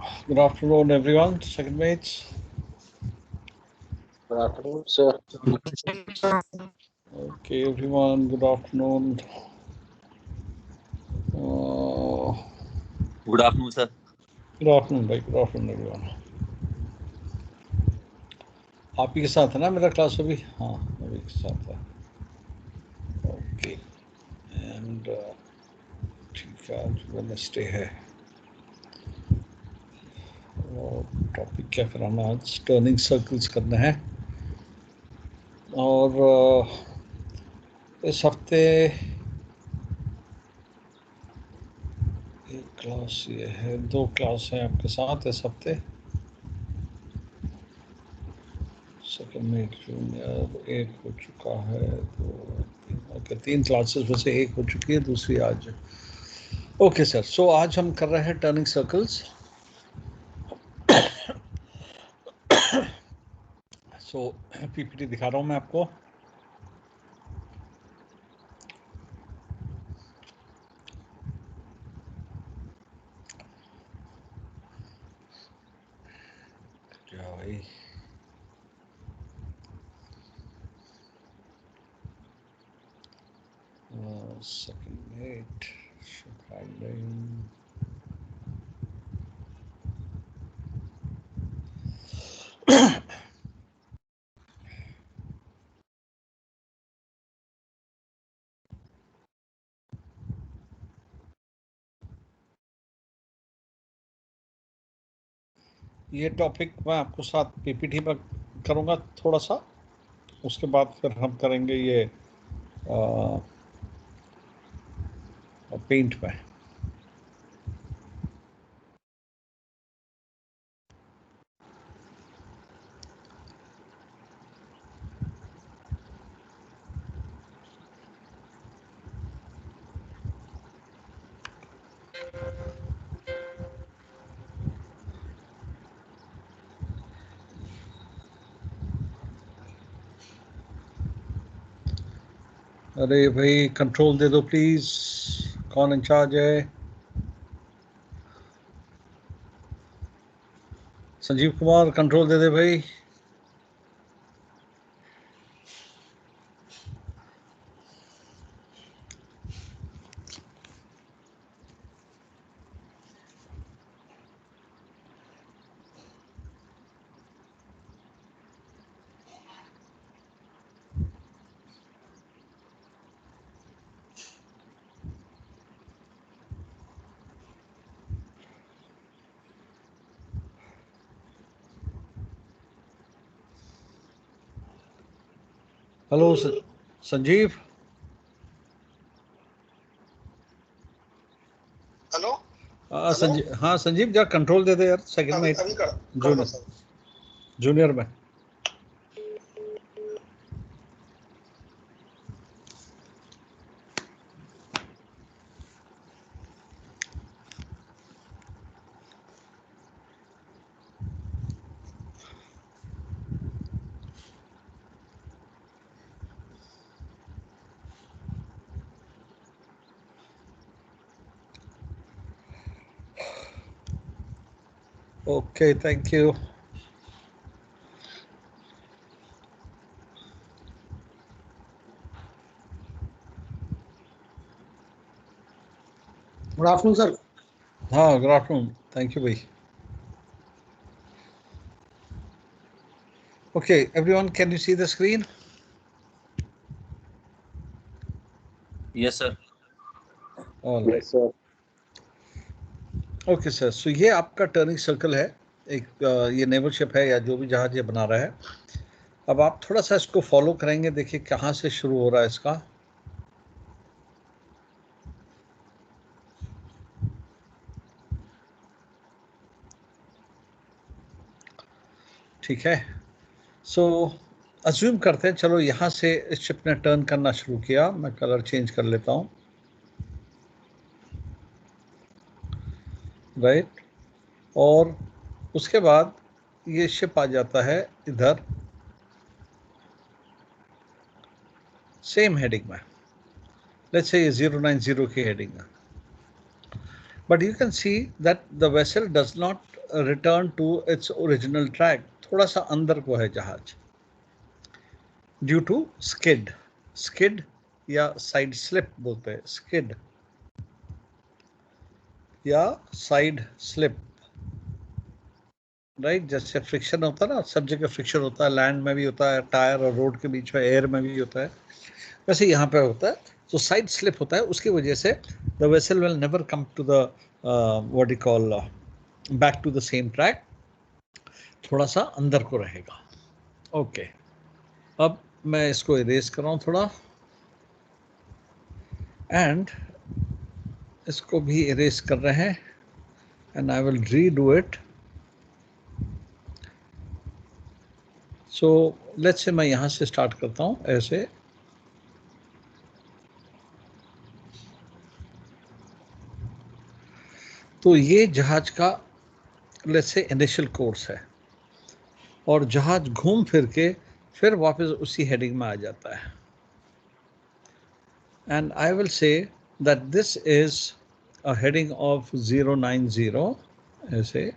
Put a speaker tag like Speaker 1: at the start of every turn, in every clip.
Speaker 1: Good afternoon, everyone. Second mates.
Speaker 2: Good afternoon, sir.
Speaker 1: Okay, everyone. Good afternoon.
Speaker 3: Good afternoon, sir.
Speaker 1: Good afternoon, भाई. Good afternoon, everyone. आप ही के साथ है ना मेरा क्लास अभी? हाँ, अभी के साथ है. ओके. एंड ठीक है, आज वेडनेसडे है. और टॉपिक क्या कराना आज? टर्निंग सर्कल्स करना है. और इस हफ्ते एक क्लास ये है, 2 क्लास हैं आपके साथ इस हफ्ते. सेकेंड में जूनियर एक हो चुका है, तो 3 क्लासेस में से एक हो चुकी है, दूसरी आज. ओके सर, सो आज हम कर रहे हैं टर्निंग सर्कल्स. सो पीपीटी दिखा रहा हूँ मैं आपको. भाई सेकेंड मेट ये टॉपिक मैं आपको साथ पीपीटी पर करूँगा थोड़ा सा. उसके बाद फिर हम करेंगे ये पेंट में. अरे भाई कंट्रोल दे दो प्लीज. कौन इंचार्ज है? संजीव कुमार, कंट्रोल दे दे भाई. हेलो संजीव.
Speaker 4: हेलो.
Speaker 1: संजीव, हाँ संजीव जरा कंट्रोल दे दे यार. सेकंड में जूनियर में. Okay, thank you.
Speaker 4: Good afternoon, sir.
Speaker 1: हाँ, good afternoon. Thank you, bhai. Okay, everyone, can you see the screen?
Speaker 3: Yes, sir.
Speaker 1: All right.
Speaker 2: Yes, sir.
Speaker 1: Okay, sir. So ये आपका turning circle है. एक ये naval ship है या जो भी जहाज ये बना रहा है. अब आप थोड़ा सा इसको फॉलो करेंगे. देखिए कहाँ से शुरू हो रहा है इसका. ठीक है. सो अज्यूम करते हैं, चलो यहाँ से इस शिप ने टर्न करना शुरू किया. मैं कलर चेंज कर लेता हूँ. राइट. और उसके बाद ये शिप आ जाता है इधर सेम हेडिंग में. लेट्स से ये 090 की हेडिंग में. But you can see that the vessel does not return to its original track, थोड़ा सा अंदर को है जहाज, ड्यू टू स्किड, स्किड या साइड स्लिप बोलते हैं, स्किड या साइड स्लिप, राइट। जैसे फ्रिक्शन होता है ना, सब जगह फ्रिक्शन होता है, लैंड में भी होता है, टायर और रोड के बीच में, एयर में भी होता है, वैसे यहाँ पे होता है। तो साइड स्लिप होता है, उसकी वजह से the vessel will never come to the what you call back to the same track, थोड़ा सा अंदर को रहेगा। ओके, अब मैं इसको इरेज कर रहा हूँ थोड़ा, एंड इसको भी इरेज कर रहे हैं, and I will redo it. So let's say मैं यहाँ से स्टार्ट करता हूँ ऐसे, तो ये जहाज का लेट्स से इनिशियल कोर्स है, और जहाज घूम फिर के फिर वापस उसी हेडिंग में आ जाता है, and I will say that this is a heading of 090, ऐसे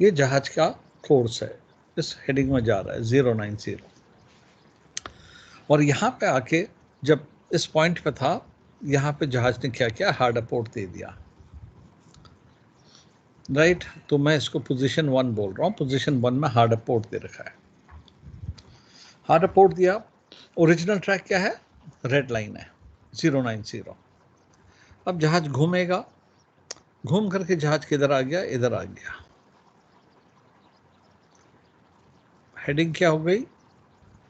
Speaker 1: ये जहाज का कोर्स है, इस हेडिंग में जा रहा है 090, और यहाँ पे आके जब इस पॉइंट पे था, यहाँ पे जहाज ने क्या किया, हार्ड अपोर्ट दे दिया, राइट। तो मैं इसको पोजीशन 1 बोल रहा हूँ, पोजीशन 1 में हार्ड अपोर्ट दे रखा है, हार्ड अपोर्ट दिया। ओरिजिनल ट्रैक क्या है, रेड लाइन है 090। अब जहाज घूमेगा, घूम करके जहाज किधर आ गया, इधर आ गया, हेडिंग क्या हो गई,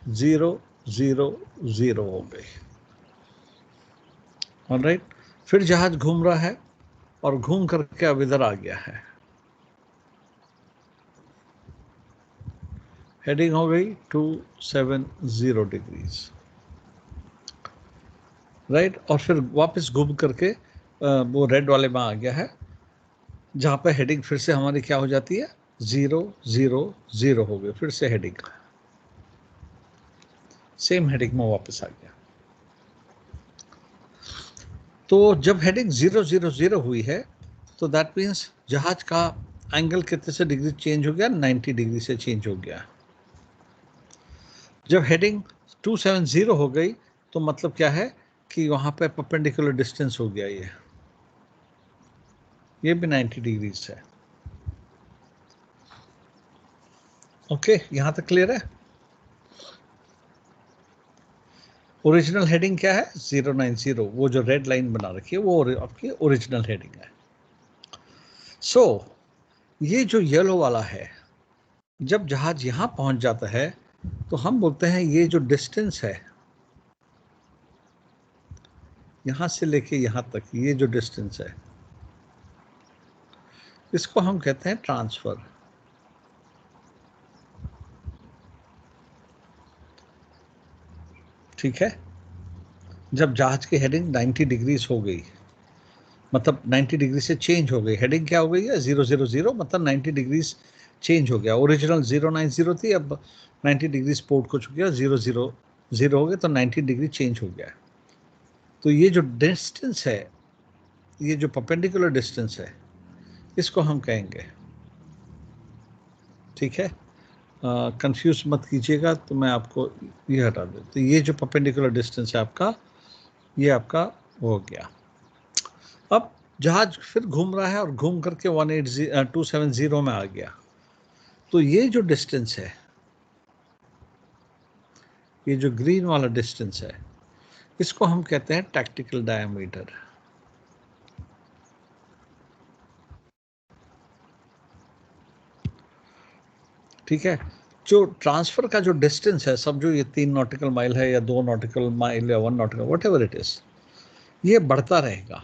Speaker 1: 000 हो गई, ऑलराइट। फिर जहाज घूम रहा है और घूम करके अब इधर आ गया है, हेडिंग हो गई 270 डिग्रीज, राइट। और फिर वापस घूम करके वो रेड वाले में आ गया है, जहाँ पे हेडिंग फिर से हमारी क्या हो जाती है, 000 हो गई, फिर से हेडिंग सेम हेडिंग में वापस आ गया। तो जब हेडिंग 000 हुई है, तो दैट मीन्स जहाज का एंगल कितने से डिग्री चेंज हो गया, 90 डिग्री से चेंज हो गया। जब हेडिंग 270 हो गई, तो मतलब क्या है कि वहाँ पे परपेंडिकुलर डिस्टेंस हो गया, ये भी 90 डिग्रीज है। ओके, यहाँ तक क्लियर है। ओरिजिनल हेडिंग क्या है, 090, वो जो रेड लाइन बना रखी है वो आपकी ओरिजिनल हेडिंग है। सो ये जो येलो वाला है, जब जहाज यहाँ पहुँच जाता है, तो हम बोलते हैं ये जो डिस्टेंस है यहाँ से लेके यहाँ तक, ये जो डिस्टेंस है, इसको हम कहते हैं ट्रांसफर। ठीक है, जब जहाज की हेडिंग 90 डिग्रीज हो गई, मतलब 90 डिग्री से चेंज हो गई, हेडिंग क्या हो गई है, 000, मतलब 90 डिग्रीज चेंज हो गया। ओरिजिनल 090 थी, अब 90 डिग्रीज पोर्ट को चुक गया, 000 हो गया, तो 90 डिग्री चेंज हो गया। तो ये जो डिस्टेंस है, ये जो परपेंडिकुलर डिस्टेंस है, इसको हम कहेंगे, ठीक है। कंफ्यूज मत कीजिएगा, तो मैं आपको ये हटा दूँ। तो ये जो परपेंडिकुलर डिस्टेंस है आपका, ये आपका हो गया। अब जहाज फिर घूम रहा है और घूम करके 270 में आ गया, तो ये जो डिस्टेंस है, ये जो ग्रीन वाला डिस्टेंस है, इसको हम कहते हैं टैक्टिकल डायमीटर। ठीक है, जो ट्रांसफर का जो डिस्टेंस है, सब जो ये 3 नॉटिकल माइल है या 2 नॉटिकल माइल या 1 nautical, what ever it is, ये बढ़ता रहेगा,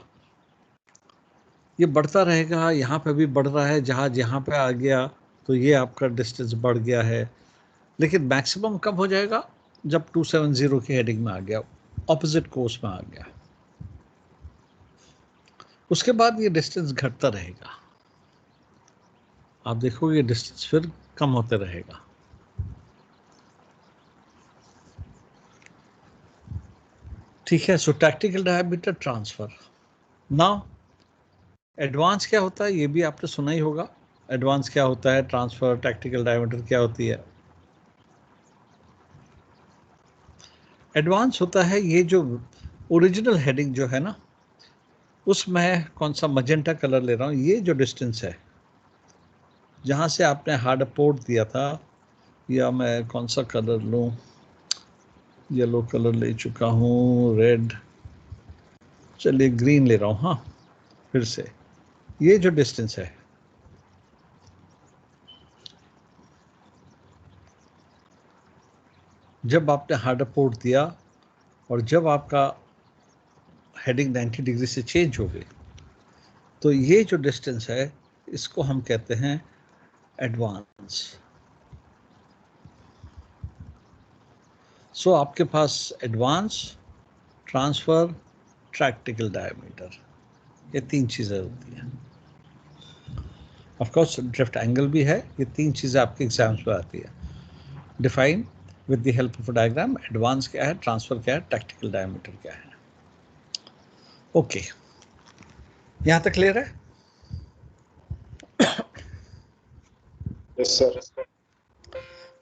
Speaker 1: ये बढ़ता रहेगा। यहाँ पे भी बढ़ रहा है, जहाज यहाँ पे आ गया तो ये आपका डिस्टेंस बढ़ गया है, लेकिन मैक्सिमम कब हो जाएगा, जब 270 की हेडिंग में आ गया, ऑपोजिट कोर्स में आ गया। उसके बाद ये डिस्टेंस घटता रहेगा, आप देखोगे डिस्टेंस फिर कम होते रहेगा। ठीक है, so tactical diameter transfer. Now advance क्या होता है, ये भी आपने सुना ही होगा, एडवांस क्या होता है, ट्रांसफर, टैक्टिकल डायमीटर क्या होती है? एडवांस होता है ये जो ओरिजिनल हेडिंग जो है ना, उसमें कौन सा मजेंटा कलर ले रहा हूँ, ये जो डिस्टेंस है जहाँ से आपने हार्ड पोर्ट दिया था, या मैं कौन सा कलर लूँ, येलो कलर ले चुका हूँ, रेड, चलिए ग्रीन ले रहा हूँ। हाँ, फिर से ये जो डिस्टेंस है, जब आपने हार्ड पोर्ट दिया और जब आपका हेडिंग 90 डिग्री से चेंज हो गई, तो ये जो डिस्टेंस है इसको हम कहते हैं एडवांस। सो आपके पास एडवांस, ट्रांसफर, टैक्टिकल डायमीटर, ये 3 चीज़ें होती हैं। ऑफ कोर्स ड्रिफ्ट एंगल भी है। ये 3 चीज़ें आपके एग्जाम्स में आती है। Define with the help of diagram, advance क्या है, ट्रांसफर क्या है, टैक्टिकल डायमीटर क्या है। ओके, यहाँ तक क्लियर है?
Speaker 2: Yes, sir.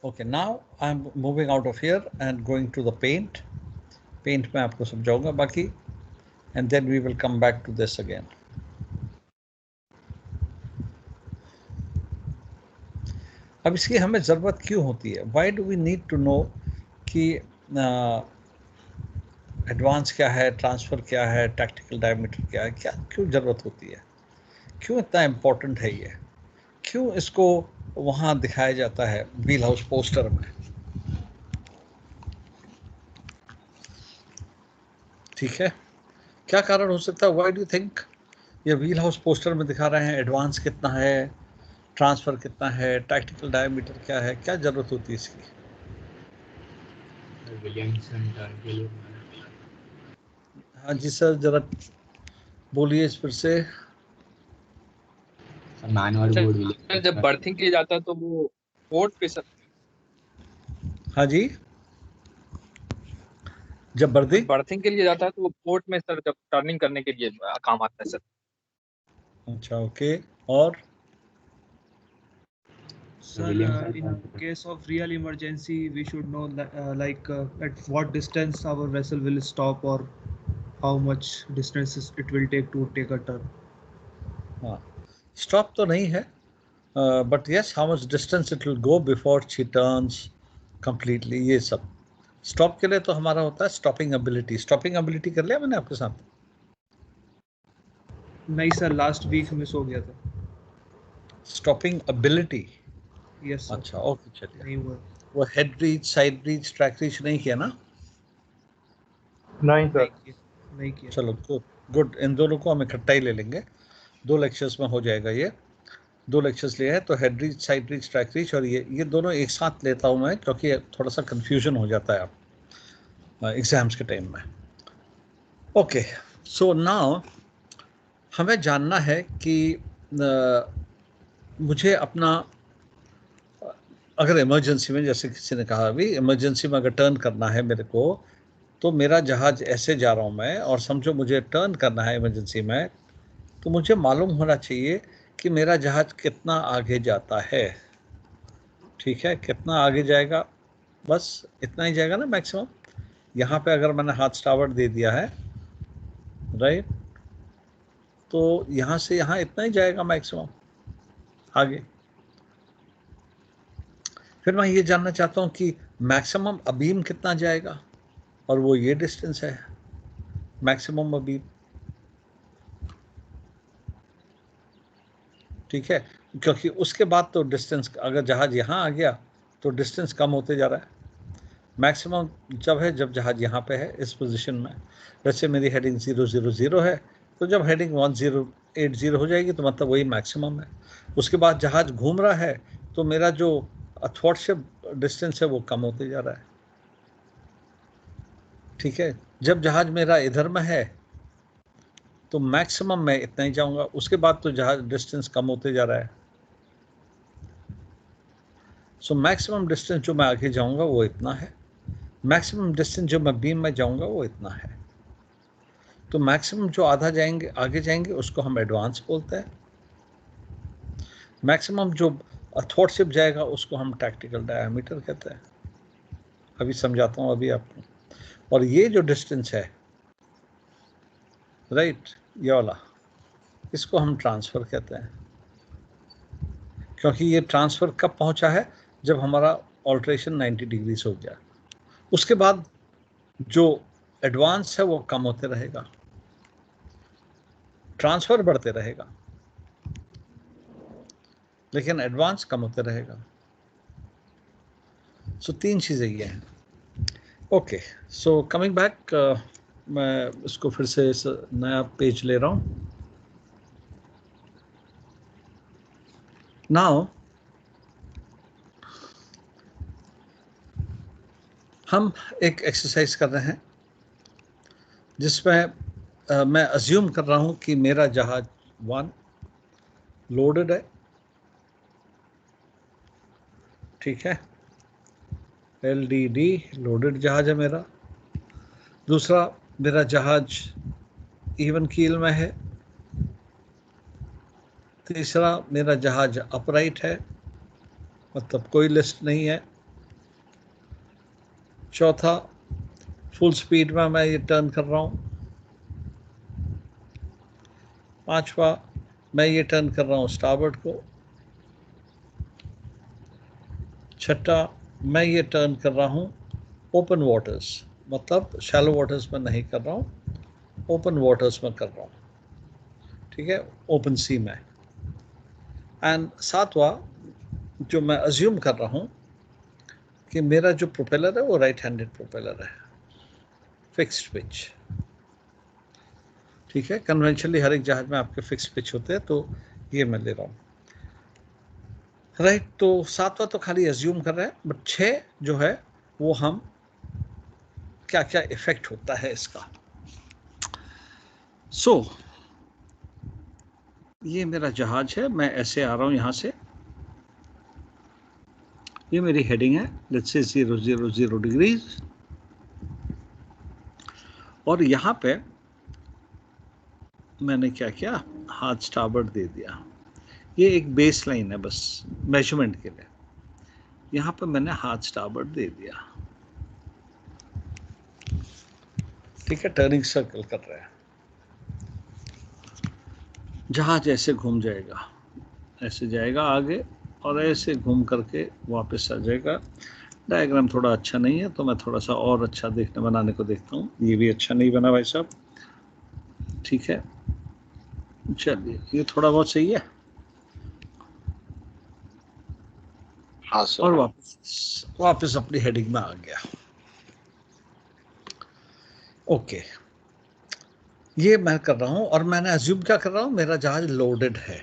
Speaker 1: Okay, now I'm moving out of here and going to the paint. Paint में आपको समझाऊंगा बाकी, and then we will come back to this again. अब इसकी हमें ज़रूरत क्यों होती है? Why do we need to know कि एडवांस क्या है, ट्रांसफ़र क्या है, टैक्टिकल डायमीटर क्या है, क्या क्यों ज़रूरत होती है, क्यों इतना इम्पोर्टेंट है ये, क्यों इसको वहाँ दिखाया जाता है व्हील हाउस पोस्टर में? ठीक है, क्या कारण हो सकता है? व्हाई डू यू थिंक ये व्हील हाउस पोस्टर में दिखा रहे हैं एडवांस कितना है, ट्रांसफ़र कितना है, टैक्टिकल डायमीटर क्या है, क्या ज़रूरत होती है इसकी?
Speaker 4: विलियमसन टर्न के लिए।
Speaker 1: हाँ जी सर, ज़रा बोलिए इस फिर से।
Speaker 4: मैनुअल बोर्ड विलियमसन
Speaker 5: जब बर्थिंग के लिए जाता है तो वो पोर्ट पे सर,
Speaker 1: हाँ जी, जब बर्थिंग
Speaker 5: बर्थिंग के लिए जाता है तो वो पोर्ट में सर जब टर्निंग करने के लिए काम आता है सर।
Speaker 1: अच्छा, ओके, और
Speaker 6: Sir, in case of real emergency, we should know at what distance our vessel will stop or how much distance it will take to take a turn.
Speaker 1: हाँ, स्टॉप तो नहीं है, but yes, how much distance it will go before she turns completely, ये सब। Stop के लिए तो हमारा होता है स्टॉपिंग एबिलिटी। स्टॉपिंग एबिलिटी कर लिया मैंने आपके साथ?
Speaker 6: नहीं सर, लास्ट वीक मिस हो गया था।
Speaker 1: Stopping ability?
Speaker 6: Yes sir.
Speaker 1: अच्छा, ओके, चलिए।
Speaker 6: नहीं हुआ।
Speaker 1: वो head reach, side reach, track reach नहीं किया ना?
Speaker 2: नहीं सर,
Speaker 6: नहीं किया।
Speaker 1: चलो गुड, इन दोनों को हम इकट्ठा ही ले लेंगे, 2 लेक्चर्स में हो जाएगा ये। 2 लेक्चर्स लिए हैं तो head reach, side reach, track reach, और ये दोनों एक साथ लेता हूँ मैं, क्योंकि थोड़ा सा कन्फ्यूजन हो जाता है आप एग्ज़ाम्स के टाइम में। ओके, सो नाउ हमें जानना है कि मुझे अपना, अगर इमरजेंसी में, जैसे किसी ने कहा अभी, इमरजेंसी में अगर टर्न करना है मेरे को, तो मेरा जहाज़ ऐसे जा रहा हूँ मैं, और समझो मुझे टर्न करना है इमरजेंसी में, तो मुझे मालूम होना चाहिए कि मेरा जहाज़ कितना आगे जाता है। ठीक है, कितना आगे जाएगा, बस इतना ही जाएगा ना मैक्सिमम। यहाँ पे अगर मैंने हाथ स्टावर्ड दे दिया है, राइट, तो यहाँ से यहाँ इतना ही जाएगा मैक्सिमम आगे। फिर मैं ये जानना चाहता हूँ कि मैक्सिमम अबीम कितना जाएगा, और वो ये डिस्टेंस है मैक्सिमम अबीम। ठीक है, क्योंकि उसके बाद तो डिस्टेंस, अगर जहाज़ यहाँ आ गया तो डिस्टेंस कम होते जा रहा है। मैक्सिमम जब है जब जहाज़ यहाँ पे है इस पोजीशन में। वैसे मेरी हेडिंग 000 है, तो जब हेडिंग 1080 हो जाएगी तो मतलब वही मैक्सिमम है। उसके बाद जहाज़ घूम रहा है तो मेरा जो अथॉर्टशिप डिस्टेंस है वो कम होते जा रहा है। ठीक है, जब जहाज़ मेरा इधर में है तो मैक्सिमम मैं इतना ही जाऊंगा, उसके बाद तो जहाज़ डिस्टेंस कम होते जा रहा है। सो मैक्सिमम डिस्टेंस जो मैं आगे जाऊंगा वो इतना है, मैक्सिमम डिस्टेंस जो मैं बीम में जाऊंगा वो इतना है। तो मैक्सिमम जो आगे जाएंगे उसको हम एडवांस बोलते हैं, मैक्सिमम जो अथॉर्ट शिप जाएगा उसको हम टैक्टिकल डायमीटर कहते हैं। अभी समझाता हूँ अभी आपको। और ये जो डिस्टेंस है, राइट, ये वाला, इसको हम ट्रांसफ़र कहते हैं, क्योंकि ये ट्रांसफ़र कब पहुंचा है, जब हमारा ऑल्ट्रेशन 90 डिग्री हो गया। उसके बाद जो एडवांस है वो कम होते रहेगा, ट्रांसफ़र बढ़ते रहेगा, लेकिन एडवांस कम होते रहेगा। सो तीन चीज़ें ये हैं। ओके, सो कमिंग बैक, मैं इसको फिर से नया पेज ले रहा हूँ। नाउ हम एक एक्सरसाइज कर रहे हैं जिसमें मैं अज्यूम कर रहा हूँ कि मेरा जहाज 1 लोडेड है, ठीक है, LDD लोडेड जहाज है मेरा। दूसरा, मेरा जहाज इवन कील में है। तीसरा, मेरा जहाज अपराइट है, मतलब कोई लिस्ट नहीं है। चौथा, फुल स्पीड में मैं ये टर्न कर रहा हूँ। पांचवा, मैं ये टर्न कर रहा हूँ स्टारबोर्ड को। छठा, मैं ये टर्न कर रहा हूँ ओपन वाटर्स, मतलब शैलो वाटर्स में नहीं कर रहा हूँ, ओपन वाटर्स में कर रहा हूँ, ठीक है, ओपन सी में। एंड सातवां, जो मैं अज्यूम कर रहा हूँ कि मेरा जो प्रोपेलर है वो राइट हैंडेड प्रोपेलर है, फिक्स्ड पिच, ठीक है। कन्वेंशनली हर एक जहाज में आपके फिक्स पिच होते हैं, तो ये मैं ले रहा हूँ, राइट। तो सातवां तो खाली अज्यूम कर रहे हैं, बट 6 जो है वो हम क्या क्या इफेक्ट होता है इसका। सो ये मेरा जहाज है, मैं ऐसे आ रहा हूँ यहाँ से, ये मेरी हेडिंग है, लेट्स से 000 डिग्रीज, और यहाँ पे मैंने क्या किया, हाथ स्टारबोर्ड दे दिया। ये एक बेस लाइन है बस मेजरमेंट के लिए। यहाँ पे मैंने हाथ स्टारबोर्ड दे दिया, ठीक है। टर्निंग सर्कल कर रहे हैं, जहाज ऐसे घूम जाएगा, ऐसे जाएगा आगे और ऐसे घूम करके वापस आ जाएगा। डायग्राम थोड़ा अच्छा नहीं है, तो मैं थोड़ा सा और अच्छा बनाने को देखता हूँ। ये भी अच्छा नहीं बना भाई साहब, ठीक है, चलिए ये थोड़ा बहुत सही है।
Speaker 2: हाँ सर।
Speaker 1: और वापस अपनी हेडिंग में आ गया। ओके, ये मैं कर रहा हूँ, और मैंने अज्यूम क्या कर रहा हूँ, मेरा जहाज लोडेड है,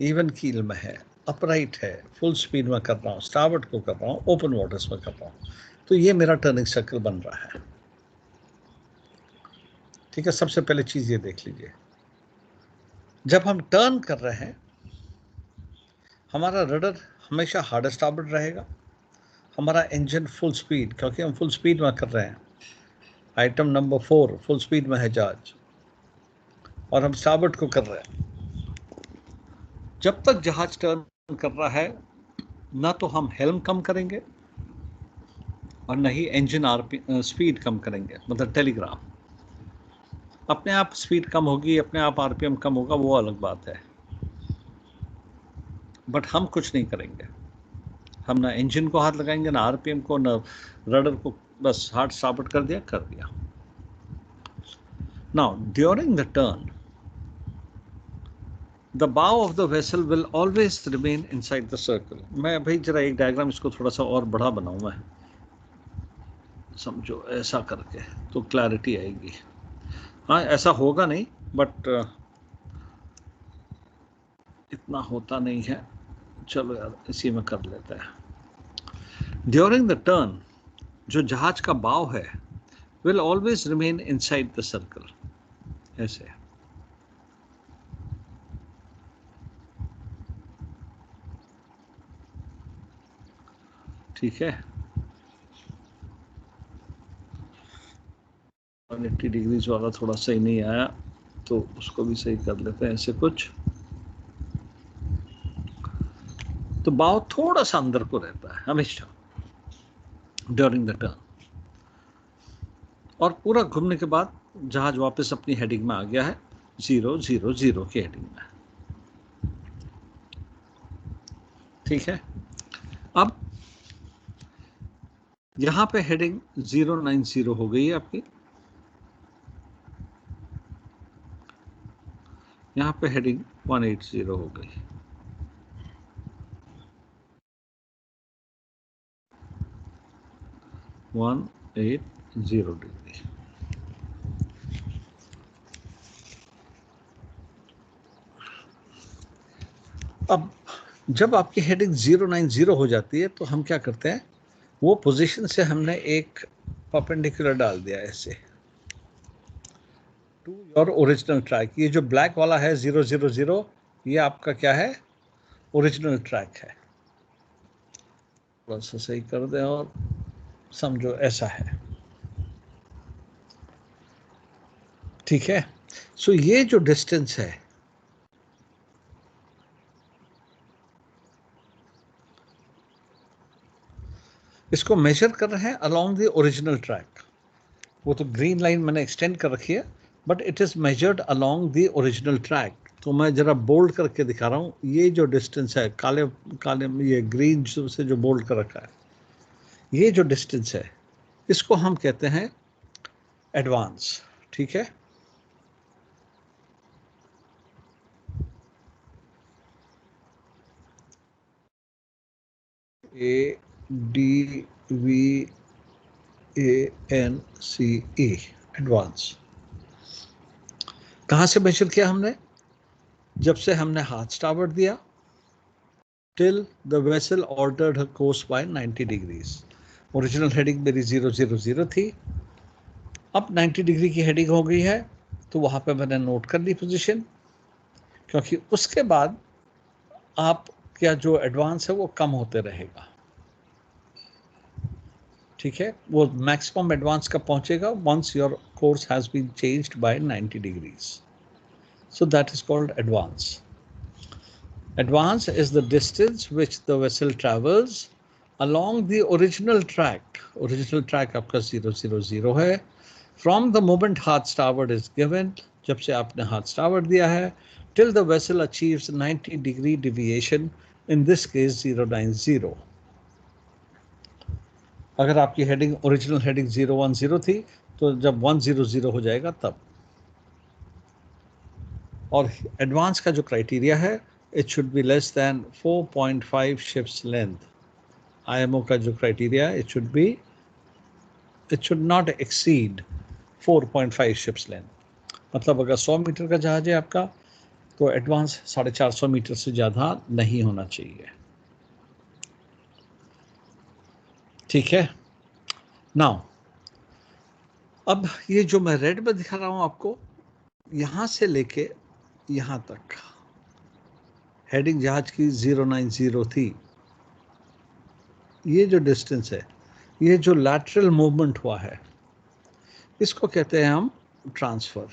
Speaker 1: इवन कील में है, अपराइट है, फुल स्पीड में कर रहा हूँ, स्टारबोर्ड को कर रहा हूँ, ओपन वाटर्स में कर रहा हूँ। तो ये मेरा टर्निंग सर्कल बन रहा है, ठीक है। सबसे पहले चीज़ ये देख लीजिए, जब हम टर्न कर रहे हैं हमारा रडर हमेशा हार्ड स्टारबोर्ड रहेगा, हमारा इंजन फुल स्पीड, क्योंकि हम फुल स्पीड में कर रहे हैं। आइटम नंबर 4 फुल स्पीड में है जहाज, और हम स्टारबोर्ड को कर रहे हैं। जब तक जहाज टर्न कर रहा है, ना तो हम हेल्म कम करेंगे और न ही इंजन स्पीड कम करेंगे, मतलब टेलीग्राफ। अपने आप स्पीड कम होगी, अपने आप आरपीएम कम होगा, वो अलग बात है, बट हम कुछ नहीं करेंगे। हम ना इंजन को हाथ लगाएंगे, ना आरपीएम को, ना रडर को, बस हार्ड स्टारबोर्ड कर दिया, कर दिया। Now during the turn the bow of the vessel will always remain inside the circle. मैं भाई जरा एक डायग्राम इसको थोड़ा सा और बड़ा बनाऊं, मैं समझो ऐसा करके तो क्लैरिटी आएगी। हाँ, ऐसा होगा नहीं, बट इतना होता नहीं है, चलो यार इसी में कर लेते हैं। ड्यूरिंग द टर्न जो जहाज का बाव है will always remain inside the circle, ऐसे। ठीक है, 180 डिग्रीज वाला थोड़ा सही नहीं आया, तो उसको भी सही कर लेते हैं ऐसे कुछ। तो बाव थोड़ा सा अंदर को रहता है हमेशा ड्यूरिंग द टर्न, और पूरा घूमने के बाद जहाज वापस अपनी हेडिंग में आ गया है 000 की हेडिंग में। ठीक है, अब यहां पे हेडिंग 090 हो गई है आपकी, यहां पे हेडिंग 180 हो गई। डिग्री। अब जब आपकी हेडिंग 090 हो जाती है तो हम क्या करते हैं, वो पोजीशन से हमने एक परपेंडिकुलर डाल दिया ऐसे टू योर ओरिजिनल ट्रैक। ये जो ब्लैक वाला है 000, ये आपका क्या है, ओरिजिनल ट्रैक है। थोड़ा सा सही कर दें और समझो ऐसा है। ठीक है, सो ये जो डिस्टेंस है इसको मेजर कर रहे हैं अलोंग द ओरिजिनल ट्रैक। वो तो ग्रीन लाइन मैंने एक्सटेंड कर रखी है, but it is measured along the original track. तो मैं जरा बोल्ड करके दिखा रहा हूँ, ये जो डिस्टेंस है काले काले में, ये ग्रीन से जो बोल्ड कर रखा है, ये जो डिस्टेंस है इसको हम कहते हैं एडवांस। ठीक है, ADVANCE एडवांस। कहां से मेजर किया हमने, जब से हमने हाथ स्टार्बोर्ड दिया till the vessel altered her course by 90 degrees. Original heading मेरी 000 थी, अब 90 डिग्री की हेडिंग हो गई है, तो वहां पे मैंने नोट कर ली पोजीशन, क्योंकि उसके बाद आप क्या जो एडवांस है वो कम होते रहेगा। ठीक है, वो मैक्सिमम एडवांस कब पहुंचेगा, once your course has been changed by 90 degrees. So that is called advance. Advance is the distance which the vessel travels along the original track. Original track आपका 000 है। From the moment hard starboard is given, जब से आपने hard starboard दिया है, till the vessel achieves 90 degree deviation, in this case 090. अगर आपकी heading original heading 010 थी, तो जब 100 हो जाएगा तब। और एडवांस का जो क्राइटेरिया है, it should be less than 4.5 ships length. IMO का जो क्राइटेरिया है, it should not exceed 4.5 ships length. मतलब अगर 100 मीटर का जहाज है आपका, तो एडवांस 450 मीटर से ज़्यादा नहीं होना चाहिए। ठीक है, नाउ अब ये जो मैं रेड में दिखा रहा हूँ आपको, यहाँ से लेके यहाँ तक हेडिंग जहाज की 090 थी, ये जो डिस्टेंस है, ये जो लैटरल मूवमेंट हुआ है, इसको कहते हैं हम transfer.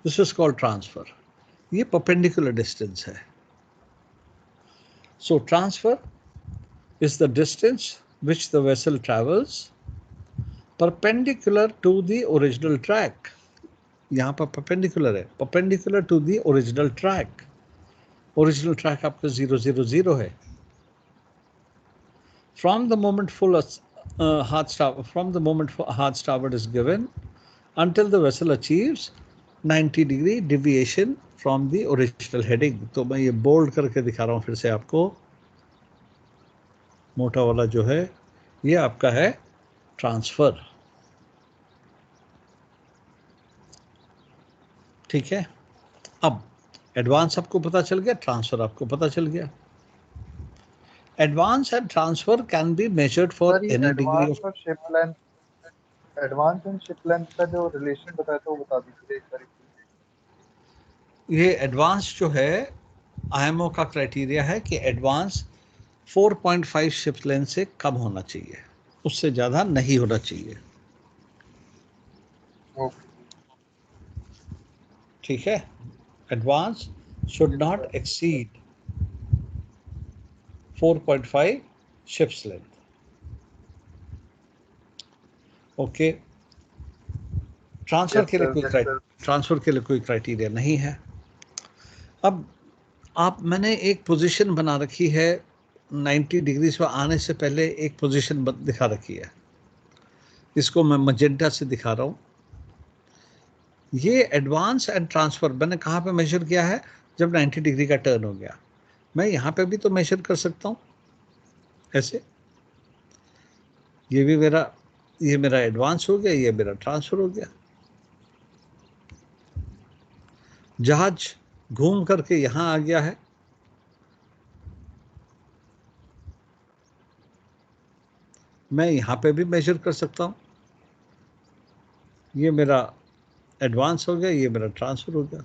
Speaker 1: This is called transfer. ये परपेंडिकुलर डिस्टेंस है। सो transfer is the distance which the vessel travels perpendicular to the original track. यहाँ पर perpendicular है, perpendicular to the original track. Original track आपका 000 है। From the moment hard starboard is given until the vessel achieves 90 degree deviation from the original heading. तो मैं ये bold करके दिखा रहा हूँ फिर से आपको। मोटा वाला जो है ये आपका है ट्रांसफर। ठीक है, अब एडवांस आपको पता चल गया, ट्रांसफर आपको पता चल गया। Advance and transfer can be measured for any degree of
Speaker 7: ship length. Advance and ship length का जो रिलेशन बताया था वो बता दीजिए एक बार।
Speaker 1: ये एडवांस जो है आईएमओ का क्राइटेरिया है कि एडवांस 4.5 शिप लेंथ से कम होना चाहिए, उससे ज़्यादा नहीं होना चाहिए। ठीक है, advance should not exceed 4.5 ships length. Okay, transfer के लिए कोई क्राइटेरिया नहीं है। अब मैंने एक पोजीशन बना रखी है 90 डिग्री से आने से पहले एक पोजीशन दिखा रखी है, इसको मैं मजेंटा से दिखा रहा हूँ। ये एडवांस एंड ट्रांसफर मैंने कहाँ पे मेजर किया है, जब 90 डिग्री का टर्न हो गया। मैं यहाँ पे भी तो मेजर कर सकता हूँ ऐसे, ये मेरा एडवांस हो गया, ये मेरा ट्रांसफर हो गया। जहाज घूम करके यहां आ गया है, मैं यहां पे भी मेजर कर सकता हूं। ये मेरा एडवांस हो गया, ये मेरा ट्रांसफर हो गया।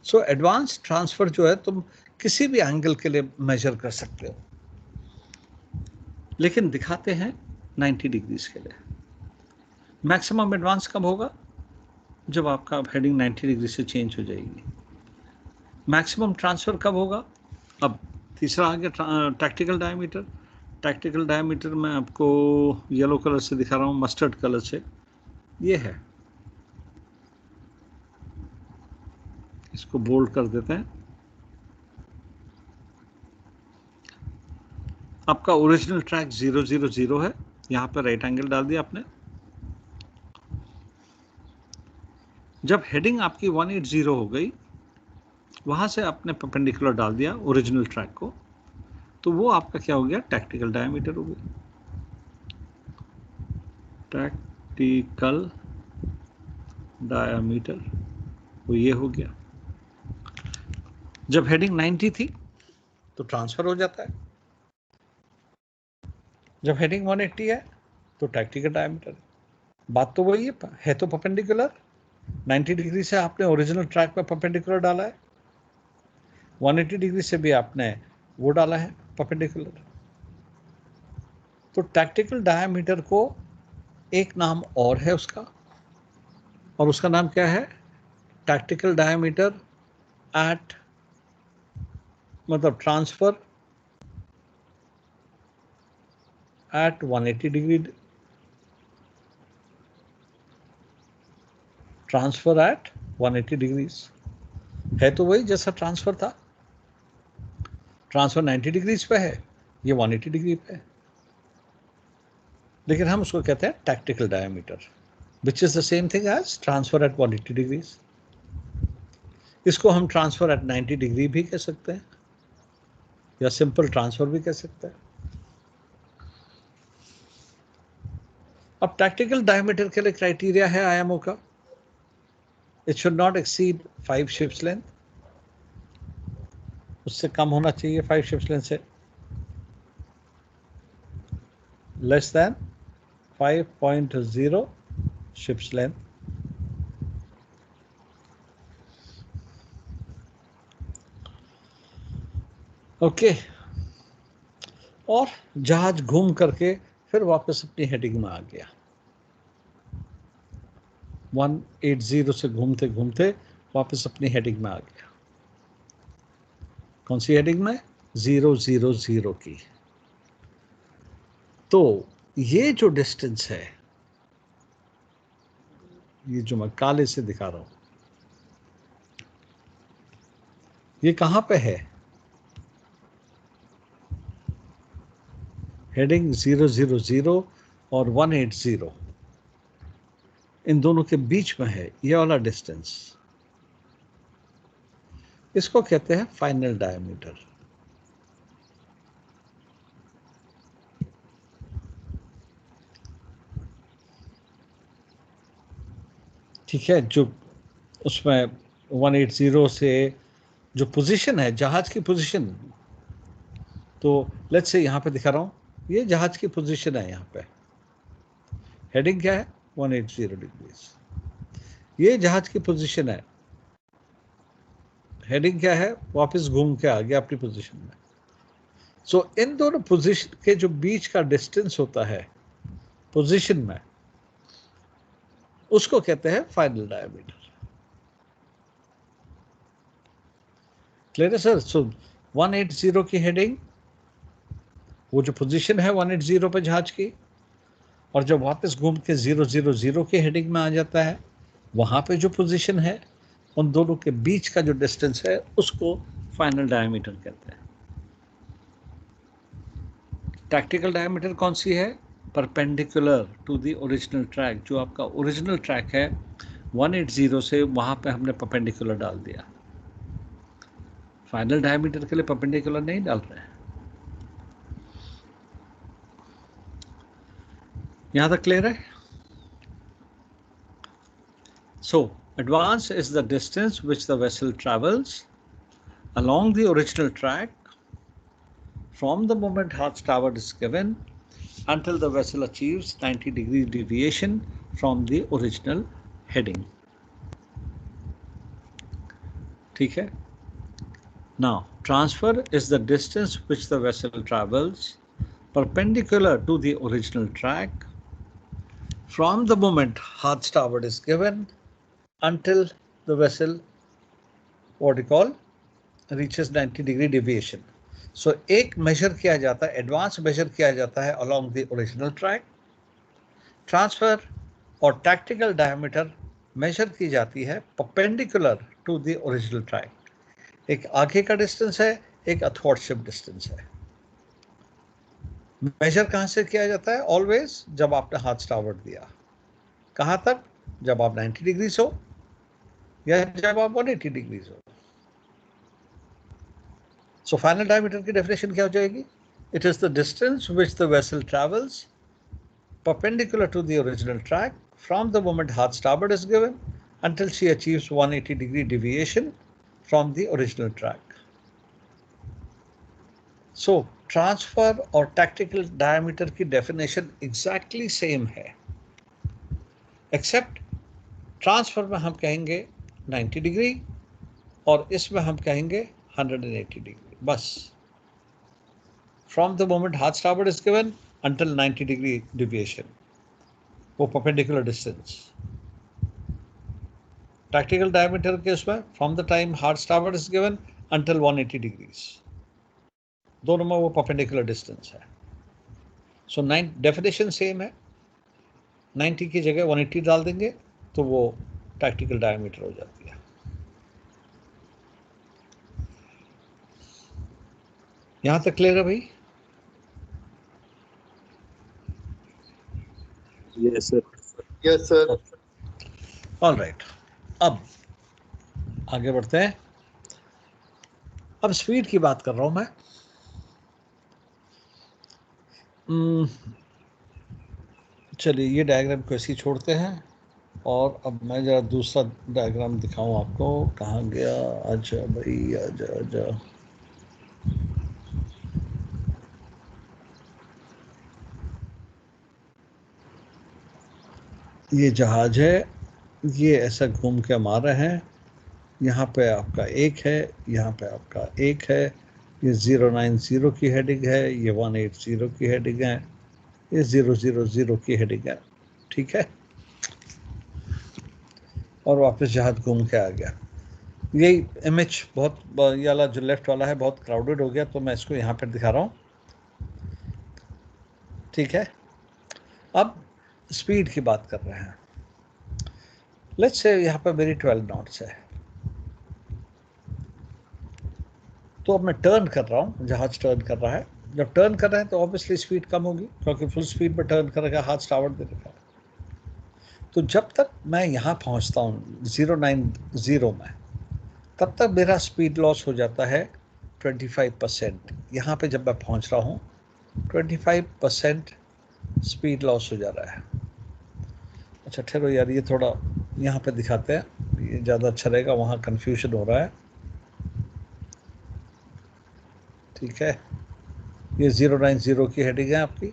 Speaker 1: सो एडवांस ट्रांसफर जो है तुम किसी भी एंगल के लिए मेजर कर सकते हो, लेकिन दिखाते हैं 90 डिग्रीज के लिए। मैक्सिमम एडवांस कब होगा, जब आपका हेडिंग 90 डिग्री से चेंज हो जाएगी। मैक्सिमम ट्रांसफर कब होगा, अब तीसरा आ गया टैक्टिकल डायमीटर। टैक्टिकल डायमीटर मैं आपको येलो कलर से दिखा रहा हूँ, मस्टर्ड कलर से, ये है, इसको बोल्ड कर देते हैं। आपका ओरिजिनल ट्रैक 000 है, यहाँ पे राइट एंगल डाल दिया आपने। जब हेडिंग आपकी 180 हो गई, वहां से आपने परपेंडिकुलर डाल दिया ओरिजिनल ट्रैक को, तो वो आपका क्या हो गया, टैक्टिकल डायमीटर हो गया। टैक्टिकल डायमीटर वो ये हो गया। जब हेडिंग 90 थी तो ट्रांसफर हो जाता है, जब हेडिंग 180 है तो टैक्टिकल डायमीटर। बात तो वही है तो परपेंडिकुलर। 90 डिग्री से आपने ओरिजिनल ट्रैक पे परपेंडिकुलर डाला है, 180 डिग्री से भी आपने वो डाला है परपेंडिकुलर। तो टैक्टिकल डायमीटर को एक नाम और है उसका, और उसका नाम क्या है, टैक्टिकल डायमीटर एट मतलब transfer at 180 degree, transfer at 180 degrees. है तो वही जैसा ट्रांसफर था, ट्रांसफर 90 डिग्रीज पे है, ये 180 डिग्री पे है, लेकिन हम उसको कहते हैं tactical diameter, which is the same thing as transfer at 180 degrees. इसको हम ट्रांसफर एट 90 डिग्री भी कह सकते हैं, या सिंपल ट्रांसफर भी कह सकते हैं। अब टैक्टिकल डायमीटर के लिए क्राइटेरिया है आईएमओ का, it should not exceed 5 ships length, उससे कम होना चाहिए 5 शिप्स लेंथ से, less than 5.0 ships length. Okay, और जहाज घूम करके फिर वापस अपनी हेडिंग में आ गया, 180 से घूमते घूमते वापस अपनी हेडिंग में आ गया। कौन सी हेडिंग में, 000 की। तो ये जो डिस्टेंस है, ये जो मैं काले से दिखा रहा हूं, ये कहां पे है, हेडिंग 000 और 180, इन दोनों के बीच में है ये वाला डिस्टेंस, इसको कहते हैं फाइनल डायमीटर। ठीक है, जो उसमें 180 से जो पोजीशन है, जहाज की पोजीशन, तो लेट्स से यहां पे दिखा रहा हूं, ये जहाज की पोजीशन है, यहाँ पे हेडिंग क्या है 180 डिग्रीज, ये जहाज की पोजीशन है, हेडिंग क्या है, वापस घूम के आ गया अपनी पोजीशन में। सो इन दोनों पोजीशन के जो बीच का डिस्टेंस होता है पोजीशन में, उसको कहते हैं फाइनल डायमीटर। क्लियर है सर? सो 180 की हेडिंग, वो जो पोजीशन है 180 पे जहाज की, और जब वापस घूम के 000 की हेडिंग में आ जाता है, वहां पे जो पोजीशन है उन दोनों के बीच का जो डिस्टेंस है उसको फाइनल डायमीटर कहते हैं। टैक्टिकल डायमीटर कौन सी है? Perpendicular to the original track. जो आपका ओरिजिनल ट्रैक है 180 से वहां पे हमने परपेंडिकुलर डाल दिया। फाइनल डायमीटर के लिए परपेंडिकुलर नहीं डाल रहे हैं। यहां तक क्लियर है? So, advance is the distance which the vessel travels along the original track from the moment hard starboard is given until the vessel achieves 90-degree deviation from the original heading. ठीक है? Now, transfer is the distance which the vessel travels perpendicular to the original track from the moment hard starboard is given until the vessel, what you call, reaches 90-degree deviation. So एक measure किया जाता है, advance measure किया जाता है along the original track. Transfer और tactical diameter measure की जाती है perpendicular to the original track. एक आगे का distance है, एक athwartship distance है. measure कहाँ से किया जाता है? Always जब आपने hard starboard दिया. कहाँ तक? जब आप 90 डिग्रीज हो या जब आप 180 डिग्रीज हो। सो फाइनल डायमीटर की डेफिनेशन क्या हो जाएगी? It is the distance which the vessel travels perpendicular to the original track from the moment hard starboard is given until she achieves 180 degree deviation from the original track. So transfer और tactical diameter की definition exactly same है, accept transfer में हम कहेंगे 90 degree और इसमें हम कहेंगे 180 डिग्री, बस। From the moment hard starboard is given until 90 degree deviation, वो परपेंडिकुलर डिस्टेंस। टैक्टिकल डायमीटर के उसमें from the time hard starboard is given until 180 degrees, दोनों में वो परपेंडिकुलर डिस्टेंस है। सो डेफिनेशन सेम है, 90 की जगह 180 डाल देंगे तो वो टैक्टिकल डायमीटर हो जाती है। यहां तक क्लियर है भाई?
Speaker 2: Yes sir. Yes sir.
Speaker 1: All right, अब आगे बढ़ते हैं। अब स्पीड की बात कर रहा हूं मैं। चलिए ये डायग्राम को ऐसे ही छोड़ते हैं और अब मैं जरा दूसरा डायग्राम दिखाऊं आपको। कहाँ गया? आजा भाई, आजा आजा। ये जहाज है, ये ऐसा घूम के हम आ रहे हैं। यहाँ पे आपका एक है, यहाँ पे आपका एक है। ये 090 की हेडिंग है, ये 180 की हेडिंग है, ये 000 की हेडिंग है, ठीक है। और वापस जहाज घूम के आ गया। यही इमेज बहुत, ये वाला जो लेफ्ट वाला है बहुत क्राउडेड हो गया, तो मैं इसको यहाँ पर दिखा रहा हूँ, ठीक है। अब स्पीड की बात कर रहे हैं। लेट्स से यहाँ पर मेरी 12 नॉट्स है, तो अब मैं टर्न कर रहा हूँ, जहाज टर्न कर रहा है। जब टर्न कर रहे हैं तो ऑब्वियसली स्पीड कम होगी, क्योंकि फुल स्पीड पर टर्न करेगा, हाथ स्टार्बोर्ड दे रखा है। तो जब तक मैं यहाँ पहुँचता हूँ 090 में, तब तक मेरा स्पीड लॉस हो जाता है 25%। यहाँ पे जब मैं पहुँच रहा हूँ 25% स्पीड लॉस हो जा रहा है। अच्छा ठहरो यार, ये थोड़ा यहाँ पे दिखाते हैं, ये ज़्यादा अच्छा रहेगा, वहाँ कन्फ्यूजन हो रहा है, ठीक है। ये 090 की हेडिंग है आपकी,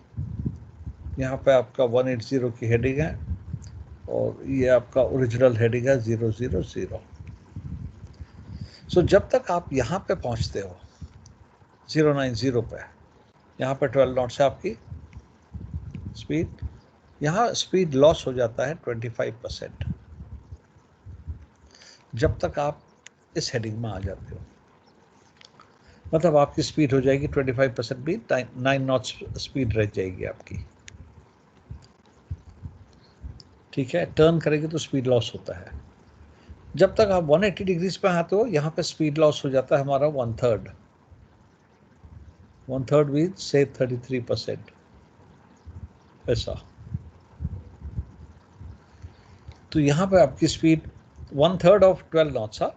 Speaker 1: यहाँ पे आपका 180 की हेडिंग है, और ये आपका ओरिजिनल हेडिंग है 000। सो जब तक आप यहाँ पे पहुँचते हो 090 पे, यहाँ पे 12 नॉट्स है आपकी स्पीड, यहाँ स्पीड लॉस हो जाता है 25% जब तक आप इस हेडिंग में आ जाते हो। मतलब आपकी स्पीड हो जाएगी 25% भी 9 नॉट स्पीड रह जाएगी आपकी। ठीक है, टर्न करेंगे तो स्पीड लॉस होता है। जब तक आप 180 डिग्रीज पे आते हो यहाँ पे स्पीड लॉस हो जाता है हमारा 1/3 भी से 33% ऐसा। तो यहाँ पे आपकी स्पीड 1/3 ऑफ 12 नॉट्स है,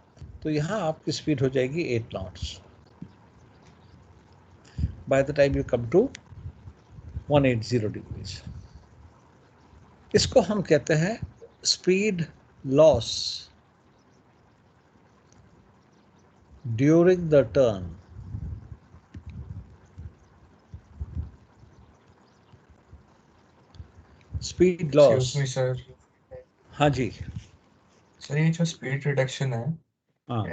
Speaker 1: तो यहाँ आपकी स्पीड हो जाएगी 8 knots by the time you come to 180 degrees. इसको हम कहते हैं speed loss during the turn. Speed loss.
Speaker 8: Excuse me sir,
Speaker 1: हाँ जी।
Speaker 8: सर ये जो स्पीड रिडक्शन है,
Speaker 1: हाँ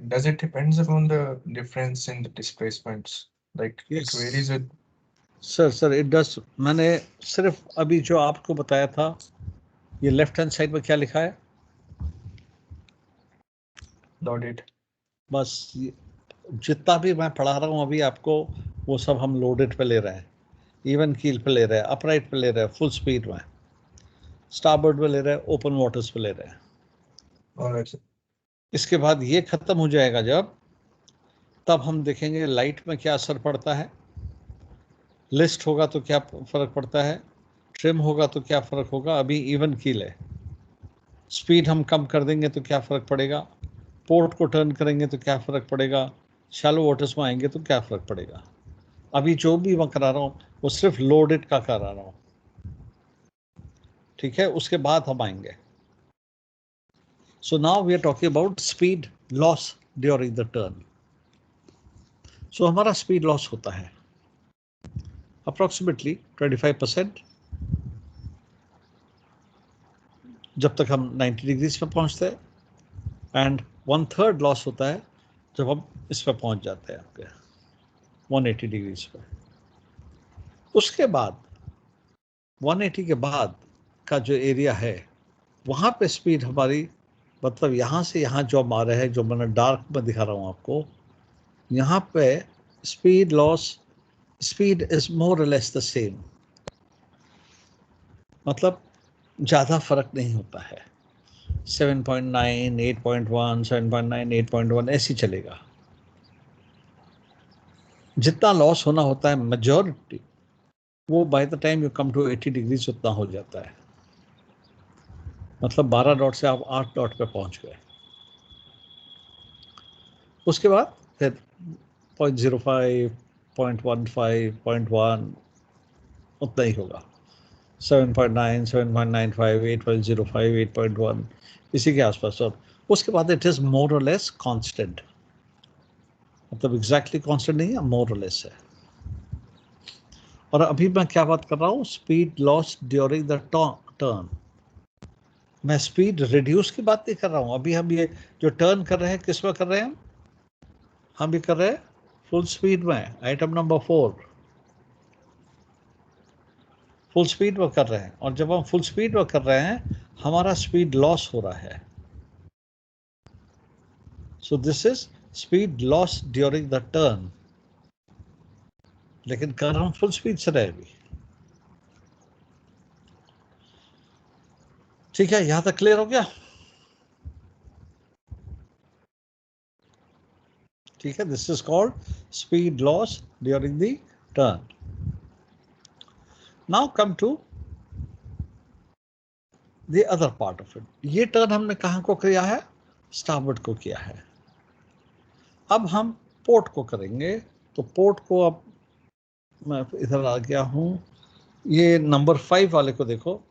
Speaker 8: does it depends upon the difference in the displacements, like it
Speaker 1: Yes.
Speaker 8: varies with
Speaker 1: sir it does. मैंने सिर्फ अभी जो आपको बताया था, ये लेफ्ट हैंड साइड में क्या लिखा है,
Speaker 8: loaded?
Speaker 1: बस जितना भी मैं पढ़ा रहा हूँ अभी आपको वो सब हम लोडेड पे ले रहे हैं, इवन कील पे ले रहे हैं, अपराइट पे ले रहे हैं, फुल स्पीड में, स्टारबोर्ड पे ले रहे हैं, ओपन वाटर्स पे ले रहे हैं।
Speaker 8: Alright sir.
Speaker 1: इसके बाद ये खत्म हो जाएगा जब, तब हम देखेंगे लाइट में क्या असर पड़ता है, लिस्ट होगा तो क्या फ़र्क पड़ता है, ट्रिम होगा तो क्या फ़र्क होगा। अभी इवन कील है, स्पीड हम कम कर देंगे तो क्या फ़र्क पड़ेगा, पोर्ट को टर्न करेंगे तो क्या फ़र्क पड़ेगा, शैलो वाटर्स में आएंगे तो क्या फ़र्क पड़ेगा। अभी जो भी मैं करा रहा हूँ वो सिर्फ लोडेड का करा रहा हूँ। ठीक है, उसके बाद हम आएंगे। So now we are talking about speed loss during the turn. So हमारा स्पीड लॉस होता है अप्रॉक्सीमेटली 25% जब तक हम 90 डिग्रीज पे पहुंचते हैं, एंड 1/3 लॉस होता है जब हम इस पे पहुंच जाते हैं आपके 180 डिग्रीज पे। उसके बाद 180 के बाद का जो एरिया है वहाँ पे स्पीड हमारी, मतलब यहाँ से यहाँ जो हम आ रहे हैं, जो मैंने डार्क में दिखा रहा हूँ आपको, यहाँ पे speed loss, speed is more और लेस द सेम, मतलब ज़्यादा फर्क नहीं होता है। 7.9, 8.1, 7.9, 8.1 ऐसी चलेगा। जितना लॉस होना होता है मेजॉरिटी, वो by the time you come to 80 degrees उतना हो जाता है। मतलब 12 डॉट से आप 8 डॉट पे पहुंच गए। उसके बाद फिर 0.05, 0.15, 0.1 उतना ही होगा। 7.9, 7.95, 8.05, 8.1 इसी के आसपास। और उसके बाद इट इज़ मोर और लेस कांस्टेंट, मतलब एग्जैक्टली कांस्टेंट नहीं है, मोर और लेस है। और अभी मैं क्या बात कर रहा हूँ, speed loss during the turn. मैं स्पीड रिड्यूस की बात नहीं कर रहा हूँ। अभी हम ये जो टर्न कर रहे हैं किस में कर रहे हैं, हम भी कर रहे हैं फुल स्पीड में। आइटम नंबर 4 फुल स्पीड में कर रहे हैं, और जब हम फुल स्पीड में कर रहे हैं हमारा स्पीड लॉस हो रहा है। So this is speed loss during the turn, लेकिन कर हम फुल स्पीड से रहे भी। ठीक है, यहां तक क्लियर हो गया? ठीक है, this is called speed loss during the turn. Now come to the other part of it. ये टर्न हमने कहां को किया है, स्टारबोर्ड को किया है। अब हम पोर्ट को करेंगे, तो पोर्ट को अब मैं इधर आ गया हूं, ये नंबर 5 वाले को देखो।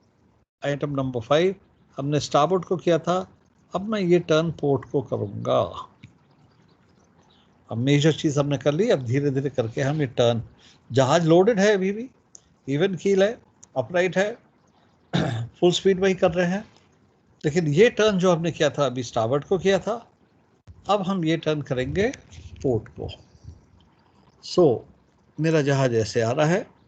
Speaker 1: आइटम नंबर 5 हमने स्टारबोर्ड को किया था, अब मैं ये टर्न पोर्ट को करूंगा। अब मेजर चीज हमने कर ली, अब धीरे धीरे करके हम ये टर्न, जहाज लोडेड है अभी भी, इवन कील है, अपराइट है, फुल स्पीड में ही कर रहे हैं, लेकिन ये टर्न जो हमने किया था अभी स्टारबोर्ड को किया था, अब हम ये टर्न करेंगे पोर्ट को। सो मेरा जहाज ऐसे आ रहा है,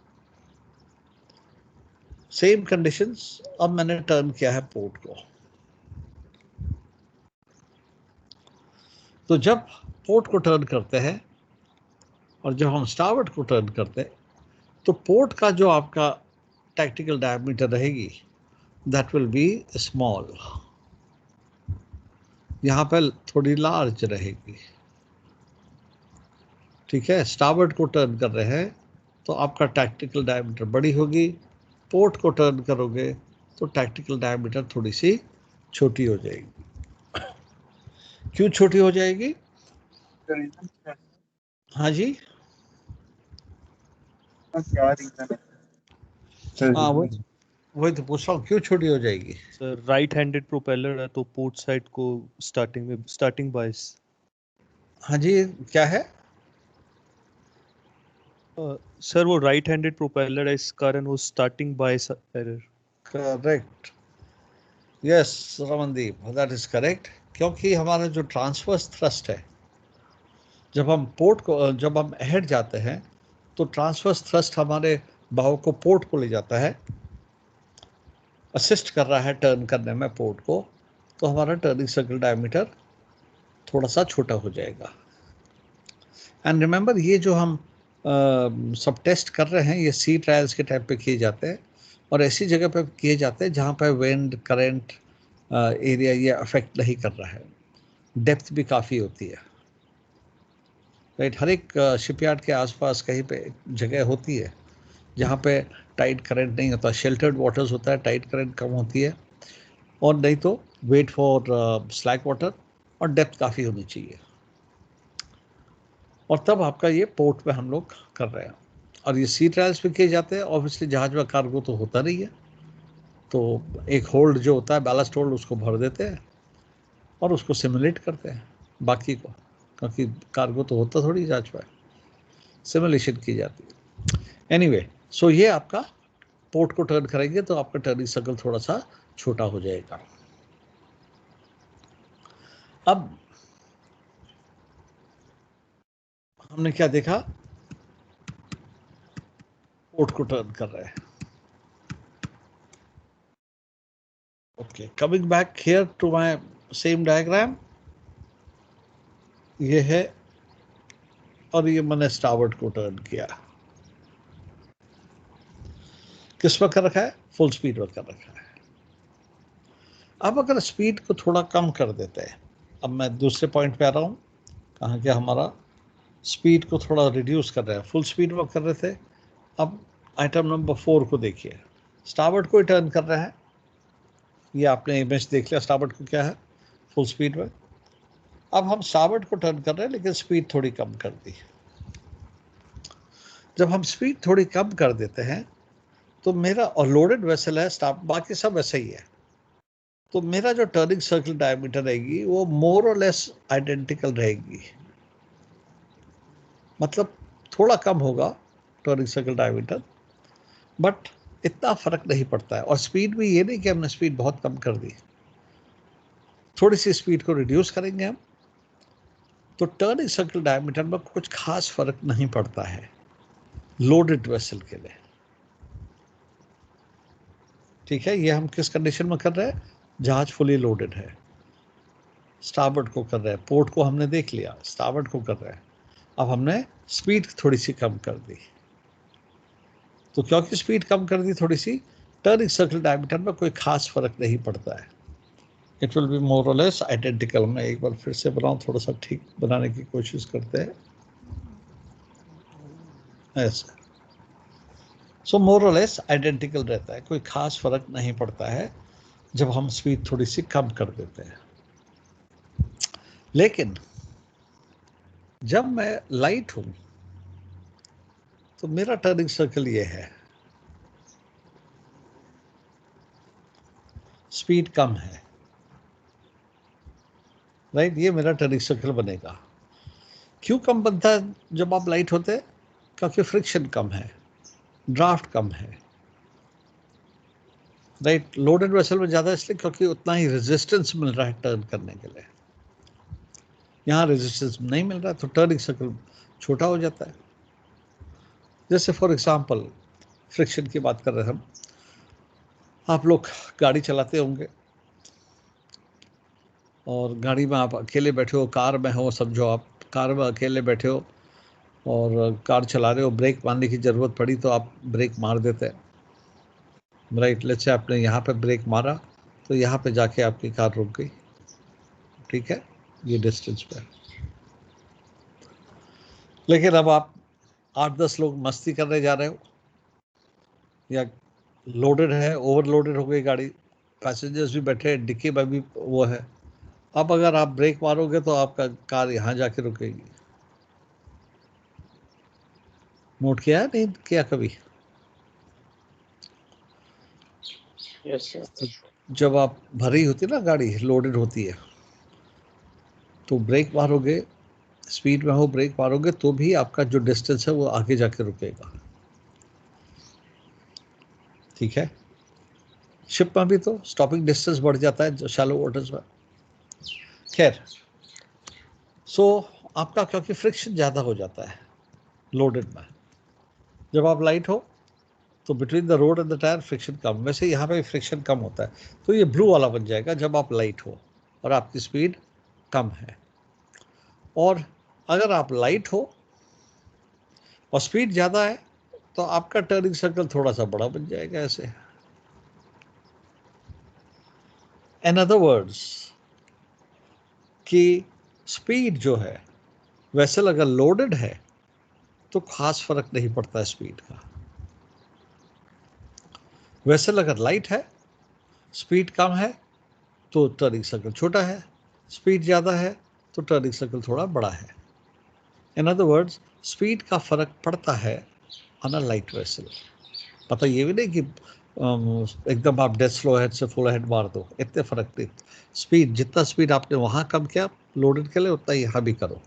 Speaker 1: सेम कंडीशंस, अब मैंने टर्न किया है पोर्ट को। तो जब पोर्ट को टर्न करते हैं और जब हम स्टारबोर्ड को टर्न करते हैं तो पोर्ट का जो आपका टैक्टिकल डायमीटर रहेगी दैट विल बी स्मॉल, यहाँ पर थोड़ी लार्ज रहेगी। ठीक है, स्टारबोर्ड को टर्न कर रहे हैं तो आपका टैक्टिकल डायमीटर बड़ी होगी, पोर्ट को टर्न करोगे तो टैक्टिकल डायमीटर थोड़ी सी छोटी हो जाएगी। क्यों छोटी हो जाएगी? हाँ जी,
Speaker 7: क्या रीजन है?
Speaker 1: हाँ वही तो पूछ रहा हूँ, क्यों छोटी हो जाएगी?
Speaker 9: सर राइट हैंडेड प्रोपेलर है तो पोर्ट साइड को स्टार्टिंग बायस।
Speaker 1: हाँ जी, क्या है?
Speaker 9: सर वो राइट हैंडेड प्रोपेलर है, इस कारण वो starting bias error.
Speaker 1: Correct, yes Ramandeep, that is correct. क्योंकि हमारा जो ट्रांसवर्स थ्रस्ट है, जब हम अहेड जाते हैं तो ट्रांसवर्स थ्रस्ट हमारे बाहु को पोर्ट को ले जाता है, असिस्ट कर रहा है टर्न करने में पोर्ट को, तो हमारा टर्निंग सर्कल डायमीटर थोड़ा सा छोटा हो जाएगा। एंड रिमेंबर, ये जो हम सब टेस्ट कर रहे हैं ये सी ट्रायल्स के टाइप पे किए जाते हैं और ऐसी जगह पे किए जाते हैं जहाँ पे विंड करंट एरिया ये अफेक्ट नहीं कर रहा है, डेप्थ भी काफ़ी होती है। राइट, हर एक शिपयार्ड के आसपास कहीं पे जगह होती है जहाँ पे टाइट करंट नहीं होता, शेल्टर्ड वाटर्स होता है, टाइट करंट कम होती है, और नहीं तो वेट फॉर स्लैक वाटर, और डेप्थ काफ़ी होनी चाहिए। और तब आपका ये पोर्ट पे हम लोग कर रहे हैं, और ये सी ट्रायल्स पे किए जाते हैं। ऑब्वियसली जहाज में कार्गो तो होता नहीं है, तो एक होल्ड जो होता है बैलास्ट होल्ड, उसको भर देते हैं और उसको सिमुलेट करते हैं बाकी को, क्योंकि कार्गो तो होता थोड़ी जहाज पर, सिमुलेशन की जाती है। एनीवे, सो ये आपका पोर्ट को टर्न करेंगे तो आपका टर्निंग सर्कल थोड़ा सा छोटा हो जाएगा। अब हमने क्या देखा? पोर्ट को टर्न कर रहे हैं। Okay, coming back here to my same diagram, ये है, और ये मैंने स्टारबोर्ड को टर्न किया। किस पर कर रखा है? फुल स्पीड पर कर रखा है। अब अगर स्पीड को थोड़ा कम कर देते हैं, अब मैं दूसरे पॉइंट पे आ रहा हूँ, कहाँ क्या हमारा स्पीड को थोड़ा रिड्यूस कर रहे हैं, फुल स्पीड पर कर रहे थे। अब आइटम नंबर 4 को देखिए, स्टारबोर्ड को टर्न कर रहा है, ये आपने इमेज देख लिया, स्टारबोर्ड को क्या है फुल स्पीड में। अब हम स्टारबोर्ड को टर्न कर रहे हैं लेकिन स्पीड थोड़ी कम कर दी। जब हम स्पीड थोड़ी कम कर देते हैं तो मेरा, और लोडेड वेसल है, बाकी सब ऐसा ही है, तो मेरा जो टर्निंग सर्कल डायमीटर रहेगी वो मोर और लेस आइडेंटिकल रहेगी, मतलब थोड़ा कम होगा टर्निंग सर्कल डायमीटर, बट इतना फर्क नहीं पड़ता है। और स्पीड भी ये नहीं कि हमने स्पीड बहुत कम कर दी, थोड़ी सी स्पीड को रिड्यूस करेंगे हम, तो टर्निंग सर्कल डायमीटर में कुछ खास फर्क नहीं पड़ता है लोडेड वेसल के लिए। ठीक है, ये हम किस कंडीशन में कर रहे हैं? जहाज फुली लोडेड है, स्टारबोर्ड को कर रहे हैं, पोर्ट को हमने देख लिया, स्टारबोर्ड को कर रहे हैं। अब हमने स्पीड थोड़ी सी कम कर दी, तो क्योंकि स्पीड कम कर दी थोड़ी सी, टर्निंग सर्कल डायमीटर में कोई खास फर्क नहीं पड़ता है, इट विल बी मोर और लेस आइडेंटिकल। मैं एक बार फिर से बनाऊं, थोड़ा सा ठीक बनाने की कोशिश करते हैं, ऐसा। सो मोर और लेस आइडेंटिकल रहता है, कोई खास फर्क नहीं पड़ता है जब हम स्पीड थोड़ी सी कम कर देते हैं। लेकिन जब मैं लाइट हूं तो मेरा टर्निंग सर्कल ये है, स्पीड कम है, राइट, ये मेरा टर्निंग सर्कल बनेगा। क्यों कम बनता है जब आप लाइट होते हैं? क्योंकि फ्रिक्शन कम है, ड्राफ्ट कम है, राइट। लोडेड वेसल में ज़्यादा इसलिए क्योंकि उतना ही रेजिस्टेंस मिल रहा है टर्न करने के लिए, यहाँ रेजिस्टेंस नहीं मिल रहा है तो टर्निंग सर्कल छोटा हो जाता है। जैसे फॉर एग्जांपल फ्रिक्शन की बात कर रहे हैं हम, आप लोग गाड़ी चलाते होंगे और गाड़ी में आप अकेले बैठे हो, कार में हो, समझो आप कार में अकेले बैठे हो और कार चला रहे हो, ब्रेक मारने की ज़रूरत पड़ी तो आप ब्रेक मार देते हैं, राइट। लेट्स से आपने यहाँ पे ब्रेक मारा तो यहाँ पे जाके आपकी कार रुक गई, ठीक है, ये डिस्टेंस पे। लेकिन अब आप 8-10 लोग मस्ती करने जा रहे हो या लोडेड है, ओवरलोडेड हो गई गाड़ी, पैसेंजर्स भी बैठे हैं, डिक्की में भी वो है, अब अगर आप ब्रेक मारोगे तो आपका कार यहाँ जाके रुकेगी। नोट किया है नहीं किया कभी?
Speaker 2: Yes sir.
Speaker 1: जब आप भरी होती है ना गाड़ी, लोडेड होती है, तो ब्रेक मारोगे, स्पीड में हो ब्रेक मारोगे तो भी आपका जो डिस्टेंस है वो आगे जाके रुकेगा, ठीक है। शिप में भी तो स्टॉपिंग डिस्टेंस बढ़ जाता है शैलो वाटर्स में। खैर, सो आपका क्योंकि फ्रिक्शन ज़्यादा हो जाता है लोडेड में, जब आप लाइट हो तो between the road and the tyre friction कम, वैसे यहाँ पे फ्रिक्शन कम होता है, तो ये ब्लू वाला बन जाएगा जब आप लाइट हो और आपकी स्पीड कम है। और अगर आप लाइट हो और स्पीड ज़्यादा है तो आपका टर्निंग सर्कल थोड़ा सा बड़ा बन जाएगा ऐसे। इन अदर वर्ड्स कि स्पीड जो है, वेसल अगर लोडेड है तो खास फर्क नहीं पड़ता स्पीड का। वेसल अगर लाइट है, स्पीड कम है तो टर्निंग सर्कल छोटा है, स्पीड ज़्यादा है तो टर्निंग सर्कल थोड़ा बड़ा है। इन अदर वर्ड्स स्पीड का फर्क पड़ता है ऑन अ लाइट वेसल। पता ये भी नहीं कि एकदम आप डेड स्लो हेड से फुल हेड मार दो, इतने फर्क नहीं। स्पीड, जितना स्पीड आपने वहाँ कम किया लोडेड के लिए उतना ही यहाँ भी करो।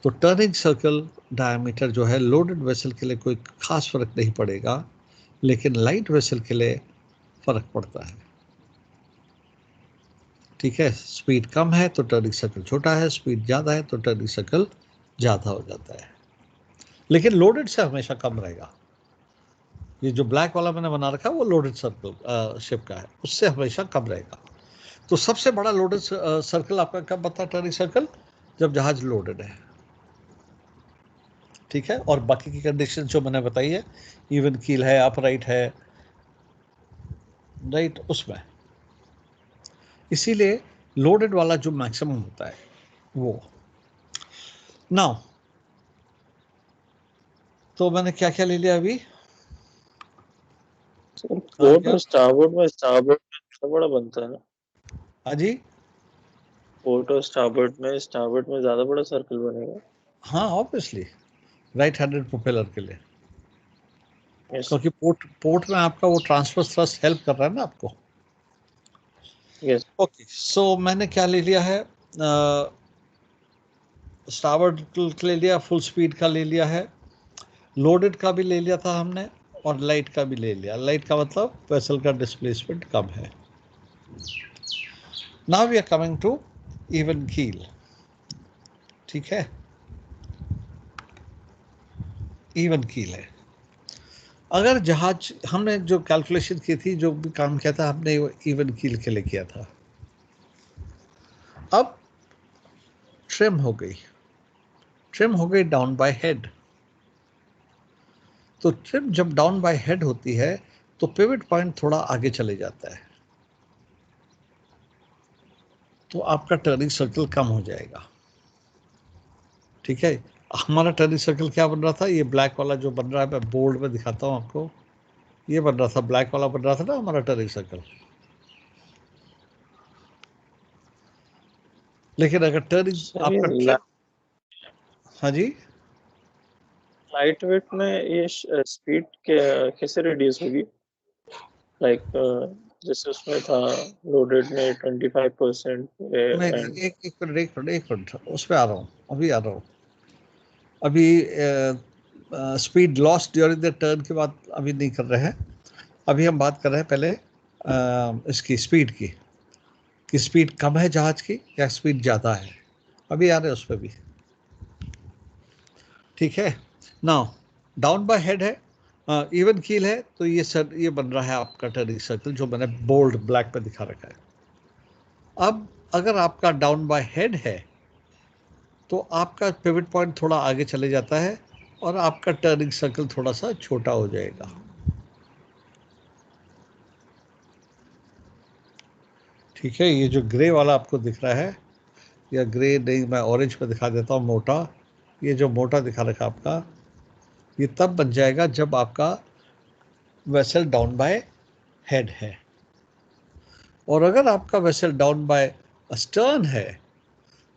Speaker 1: तो टर्निंग सर्कल डायमीटर जो है लोडेड वेसल के लिए कोई खास फर्क नहीं पड़ेगा, लेकिन लाइट वेसल के लिए फर्क पड़ता है, ठीक है। स्पीड कम है तो टर्निंग सर्कल छोटा है, स्पीड ज़्यादा है तो टर्निंग सर्कल ज़्यादा हो जाता है, लेकिन लोडेड से हमेशा कम रहेगा। ये जो ब्लैक वाला मैंने बना रखा है वो लोडेड सर्कल शिप का है, उससे हमेशा कम रहेगा। तो सबसे बड़ा लोडेड सर्कल आपका कब बनता है टर्निंग सर्कल? जब जहाज लोडेड है, ठीक है। और बाकी की कंडीशन जो मैंने बताई है, इवन कील है, अपराइट है, राइट, उसमें इसीलिए लोडेड वाला जो मैक्सिमम होता है वो। नाउ तो मैंने क्या क्या ले लिया अभी?
Speaker 2: पोर्ट और स्टारबोर्ड में सबसे बड़ा बनता है ना?
Speaker 1: हाँ जी,
Speaker 2: पोर्ट और स्टारबोर्ड में ज्यादा बड़ा सर्कल बनेगा।
Speaker 1: हाँ ऑब्वियसली, राइट हैंडेड प्रोपेलर के लिए,
Speaker 2: यस
Speaker 1: क्योंकि पोर्ट में आपका वो ट्रांसफर थ्रस्ट हेल्प कर रहा है ना आपको।
Speaker 2: यस।
Speaker 1: ओके, सो मैंने क्या ले लिया है, स्टारबोर्ड ले लिया, फुल स्पीड का ले लिया है, लोडेड का भी ले लिया था हमने, और लाइट का भी ले लिया। लाइट का मतलब वेसल का डिस्प्लेसमेंट कम है। Now we are coming to even keel, ठीक है। इवन कील है, अगर जहाज, हमने जो कैलकुलेशन की थी, जो भी काम किया था हमने इवन कील के लिए किया था। अब ट्रिम हो गई डाउन बाय हेड। तो ट्रिम जब डाउन बाय हेड होती है तो पिवट पॉइंट थोड़ा आगे चले जाता है, तो आपका टर्निंग सर्कल कम हो जाएगा, ठीक है। हमारा टर्निंग सर्कल क्या बन रहा था, ये ब्लैक वाला जो बन रहा है, मैं बोर्ड में दिखाता हूँ आपको, ये बन रहा था, ब्लैक वाला बन रहा था ना हमारा टर्निंग सर्कल। लेकिन अगर टर्निंग आपका ट्रिम, हाँ जी,
Speaker 2: लाइट वेट में ये स्पीड कैसे रिड्यूस होगी? लाइक जैसे उसमें था लोडेड में 25%।
Speaker 1: मैं एक मिनट उस पर आ रहा हूँ, अभी आ रहा हूँ। अभी speed loss during the turn की बात अभी नहीं कर रहे हैं, अभी हम बात कर रहे हैं पहले इसकी स्पीड की, कि स्पीड कम है जहाज की या स्पीड ज़्यादा है, अभी आ रहे हैं उस पर भी, ठीक है। नाउ डाउन बाय हेड है, इवन कील है, तो ये बन रहा है आपका टर्निंग सर्कल जो मैंने बोल्ड ब्लैक पे दिखा रखा है। अब अगर आपका डाउन बाय हेड है तो आपका पिवट पॉइंट थोड़ा आगे चले जाता है और आपका टर्निंग सर्कल थोड़ा सा छोटा हो जाएगा। ठीक है, ये जो ग्रे वाला आपको दिख रहा है, या ग्रे नहीं, मैं ऑरेंज में दिखा देता हूँ मोटा, ये जो मोटा दिखा रखा आपका, ये तब बन जाएगा जब आपका वेसल डाउन बाय हेड है। और अगर आपका वेसल डाउन बाय स्टर्न है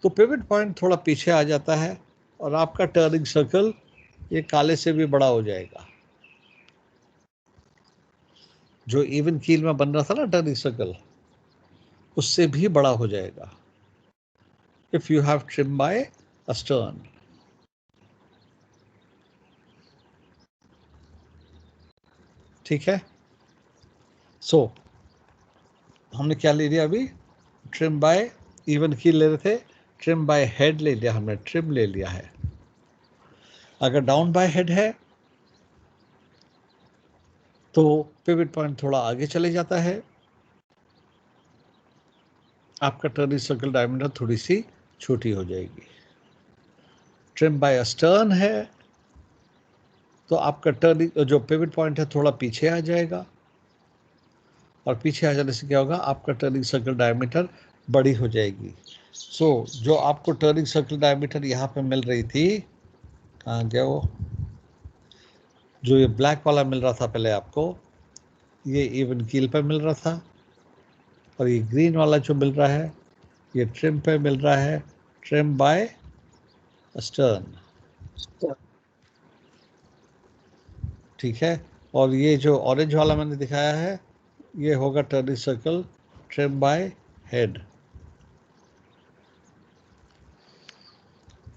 Speaker 1: तो पिवट पॉइंट थोड़ा पीछे आ जाता है और आपका टर्निंग सर्कल ये काले से भी बड़ा हो जाएगा। जो इवन कील में बन रहा था ना टर्निंग सर्कल, उससे भी बड़ा हो जाएगा if you have trim by astern. ठीक है, सो हमने क्या ले लिया अभी, ट्रिम बाय इवन कील ले रहे थे, ट्रिम बाय हेड ले लिया हमने, ट्रिम ले लिया है। अगर डाउन बाय हेड है तो पिवट पॉइंट थोड़ा आगे चले जाता है, आपका टर्निंग सर्कल डायमीटर थोड़ी सी छोटी हो जाएगी। ट्रिम बाय अस्टर्न है तो आपका टर्निंग जो पिवट पॉइंट है थोड़ा पीछे आ जाएगा, और पीछे आ जाने से क्या होगा, आपका टर्निंग सर्कल डायमीटर बड़ी हो जाएगी। सो जो आपको टर्निंग सर्कल डायमीटर यहाँ पे मिल रही थी, कहाँ गया वो, जो ये ब्लैक वाला मिल रहा था पहले आपको, ये इवन कील पे मिल रहा था, और ये ग्रीन वाला जो मिल रहा है ये ट्रिम पे मिल रहा है, ट्रिम बाय स्टर्न। ठीक है, और ये जो ऑरेंज वाला मैंने दिखाया है ये होगा turning circle trim bye head.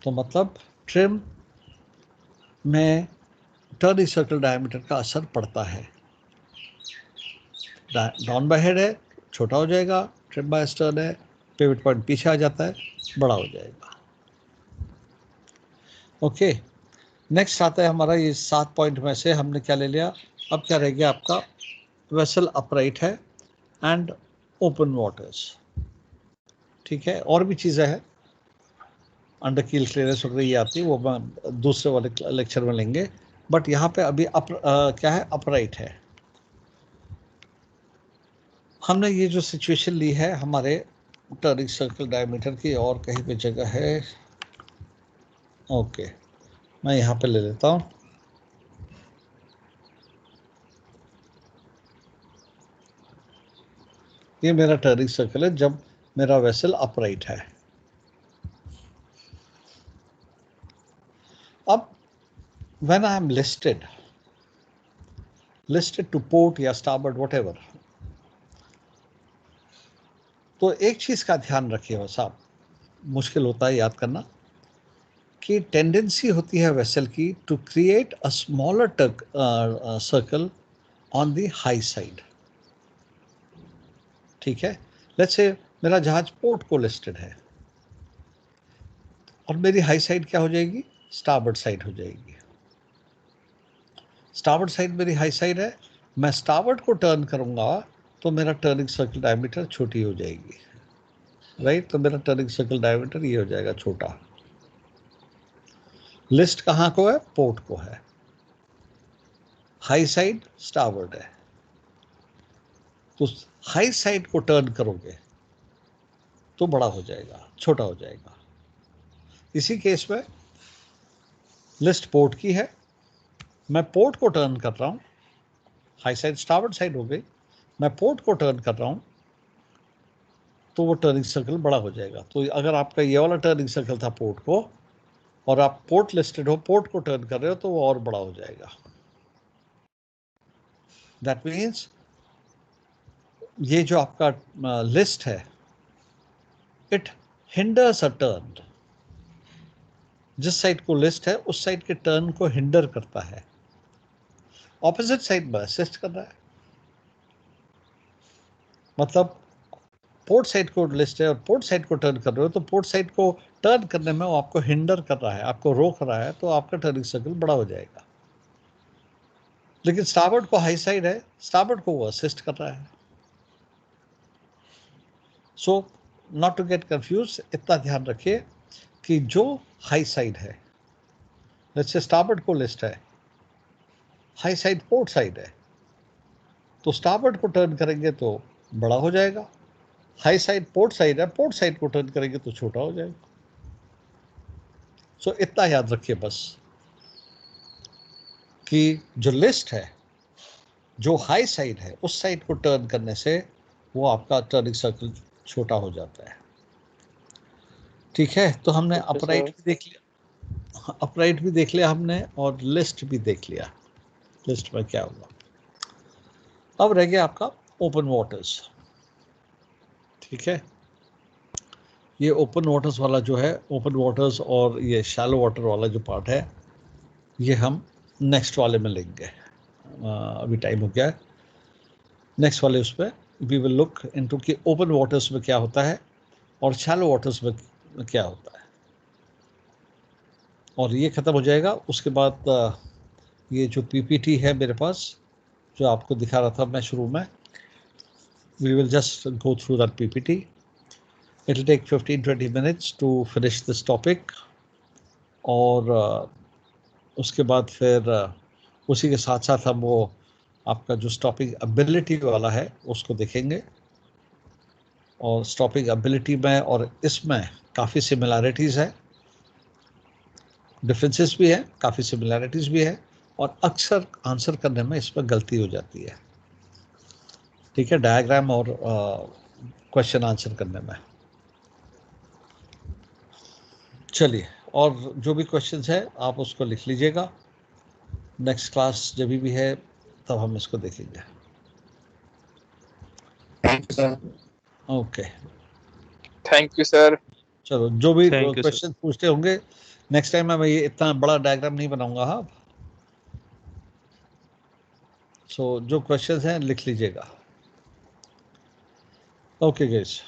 Speaker 1: तो मतलब ट्रिम में टर्निंग सर्कल डायमीटर का असर पड़ता है। डाउन बाय हेड है छोटा हो जाएगा, ट्रिम बाय स्टर्न है पिवट पॉइंट पीछे आ जाता है, बड़ा हो जाएगा। ओके, नेक्स्ट आता है हमारा ये 7 पॉइंट में से हमने क्या ले लिया, अब क्या रह गया आपका, वेसल अपराइट है एंड ओपन वाटर्स। ठीक है, और भी चीज़ें हैं, अंडर कील क्लियरेंस वगैरह ये आती है, वो हम दूसरे वाले लेक्चर में लेंगे, बट यहाँ पे अभी क्या है, अपराइट है। हमने ये जो सिचुएशन ली है हमारे टर्निंग सर्कल डायमीटर की, और कहीं पे जगह है, ओके मैं यहाँ पे ले लेता हूँ। ये मेरा टर्निंग सर्कल है जब मेरा वेसल अपराइट है। अब when I am listed to port या starboard whatever, तो एक चीज का ध्यान रखिए बस आप, मुश्किल होता है याद करना, कि टेंडेंसी होती है वेसल की to create a smaller circle on the high side. ठीक है, लेट्स से मेरा जहाज पोर्ट को लिस्टेड है और मेरी हाई साइड क्या हो जाएगी, स्टारबोर्ड साइड हो जाएगी। स्टारबोर्ड साइड मेरी हाई साइड है, मैं स्टारबोर्ड को टर्न करूंगा तो मेरा टर्निंग सर्कल डायमीटर छोटी हो जाएगी, राइट। तो मेरा टर्निंग सर्कल डायमीटर ये हो जाएगा छोटा। लिस्ट कहाँ को है, पोर्ट को है, हाई साइड स्टारबोर्ड है, तो हाई साइड को टर्न करोगे तो बड़ा हो जाएगा, छोटा हो जाएगा। इसी केस में लिस्ट पोर्ट की है, मैं पोर्ट को टर्न कर रहा हूं, हाई साइड स्टारबोर्ड साइड हो गई, मैं पोर्ट को टर्न कर रहा हूं तो वो टर्निंग सर्कल बड़ा हो जाएगा। तो अगर आपका ये वाला टर्निंग सर्कल था पोर्ट को, और आप पोर्ट लिस्टेड हो, पोर्ट को टर्न कर रहे हो, तो वो और बड़ा हो जाएगा। दैट मीन्स ये जो आपका लिस्ट है, इट हिंडर्स अ टर्न। जिस साइड को लिस्ट है उस साइड के टर्न को हिंडर करता है, ऑपोजिट साइड में असिस्ट कर रहा है। मतलब पोर्ट साइड को लिस्ट है और पोर्ट साइड को टर्न कर रहे हो, तो पोर्ट साइड को टर्न करने में वो आपको हिंडर कर रहा है, आपको रोक रहा है, तो आपका टर्निंग सर्कल बड़ा हो जाएगा। लेकिन स्टारबोर्ड को हाई साइड है, स्टारबोर्ड को वो असिस्ट कर रहा है। So not to get confuse, इतना ध्यान रखिए कि जो हाई साइड है, जैसे स्टारबोर्ड को लिस्ट है, हाई साइड पोर्ट साइड है, तो स्टारबोर्ड को टर्न करेंगे तो बड़ा हो जाएगा, हाई साइड पोर्ट साइड है, पोर्ट साइड को टर्न करेंगे तो छोटा हो जाएगा। सो इतना याद रखिए बस कि जो लिस्ट है, जो हाई साइड है, उस साइड को टर्न करने से वो आपका टर्निंग सर्कल छोटा हो जाता है। ठीक है, तो हमने अपराइट भी देख लिया, अपराइट भी देख लिया हमने, और लिस्ट भी देख लिया, लिस्ट में क्या हुआ। अब रह गया आपका ओपन वाटर्स। ठीक है, ये ओपन वाटर्स वाला जो है, ओपन वाटर्स और ये शैलो वाटर वाला जो पार्ट है, ये हम नेक्स्ट वाले में लेंगे। अभी टाइम हो गया है, नेक्स्ट वाले उस पर वी विल लुक इनटू कि ओपन वाटर्स में क्या होता है और शैलो वाटर्स में क्या होता है। और ये ख़त्म हो जाएगा, उसके बाद ये जो पीपीटी है मेरे पास, जो आपको दिखा रहा था मैं शुरू में, we will just go through that PPT. It will take 15-20 minutes to finish this topic, और उसके बाद फिर उसी के साथ साथ हम वो आपका जो स्टॉपिंग एबिलिटी वाला है उसको देखेंगे। और स्टॉपिंग एबिलिटी में और इसमें काफ़ी सिमिलैरिटीज़ है, डिफरेंसेस भी है, काफ़ी सिमिलैरिटीज़ भी है, और अक्सर आंसर करने में इसमें गलती हो जाती है। ठीक है, डायग्राम और क्वेश्चन आंसर करने में। चलिए, और जो भी क्वेश्चंस है आप उसको लिख लीजिएगा, नेक्स्ट क्लास जब भी है तब हम इसको देखेंगे।
Speaker 2: Thank you sir.
Speaker 1: Okay,
Speaker 5: thank you sir.
Speaker 1: चलो, जो भी
Speaker 9: Thank you, sir.
Speaker 1: क्वेश्चन पूछते होंगे नेक्स्ट टाइम मैं ये इतना बड़ा डायग्राम नहीं बनाऊंगा। हाँ, सो जो क्वेश्चंस हैं लिख लीजिएगा। Okay guys.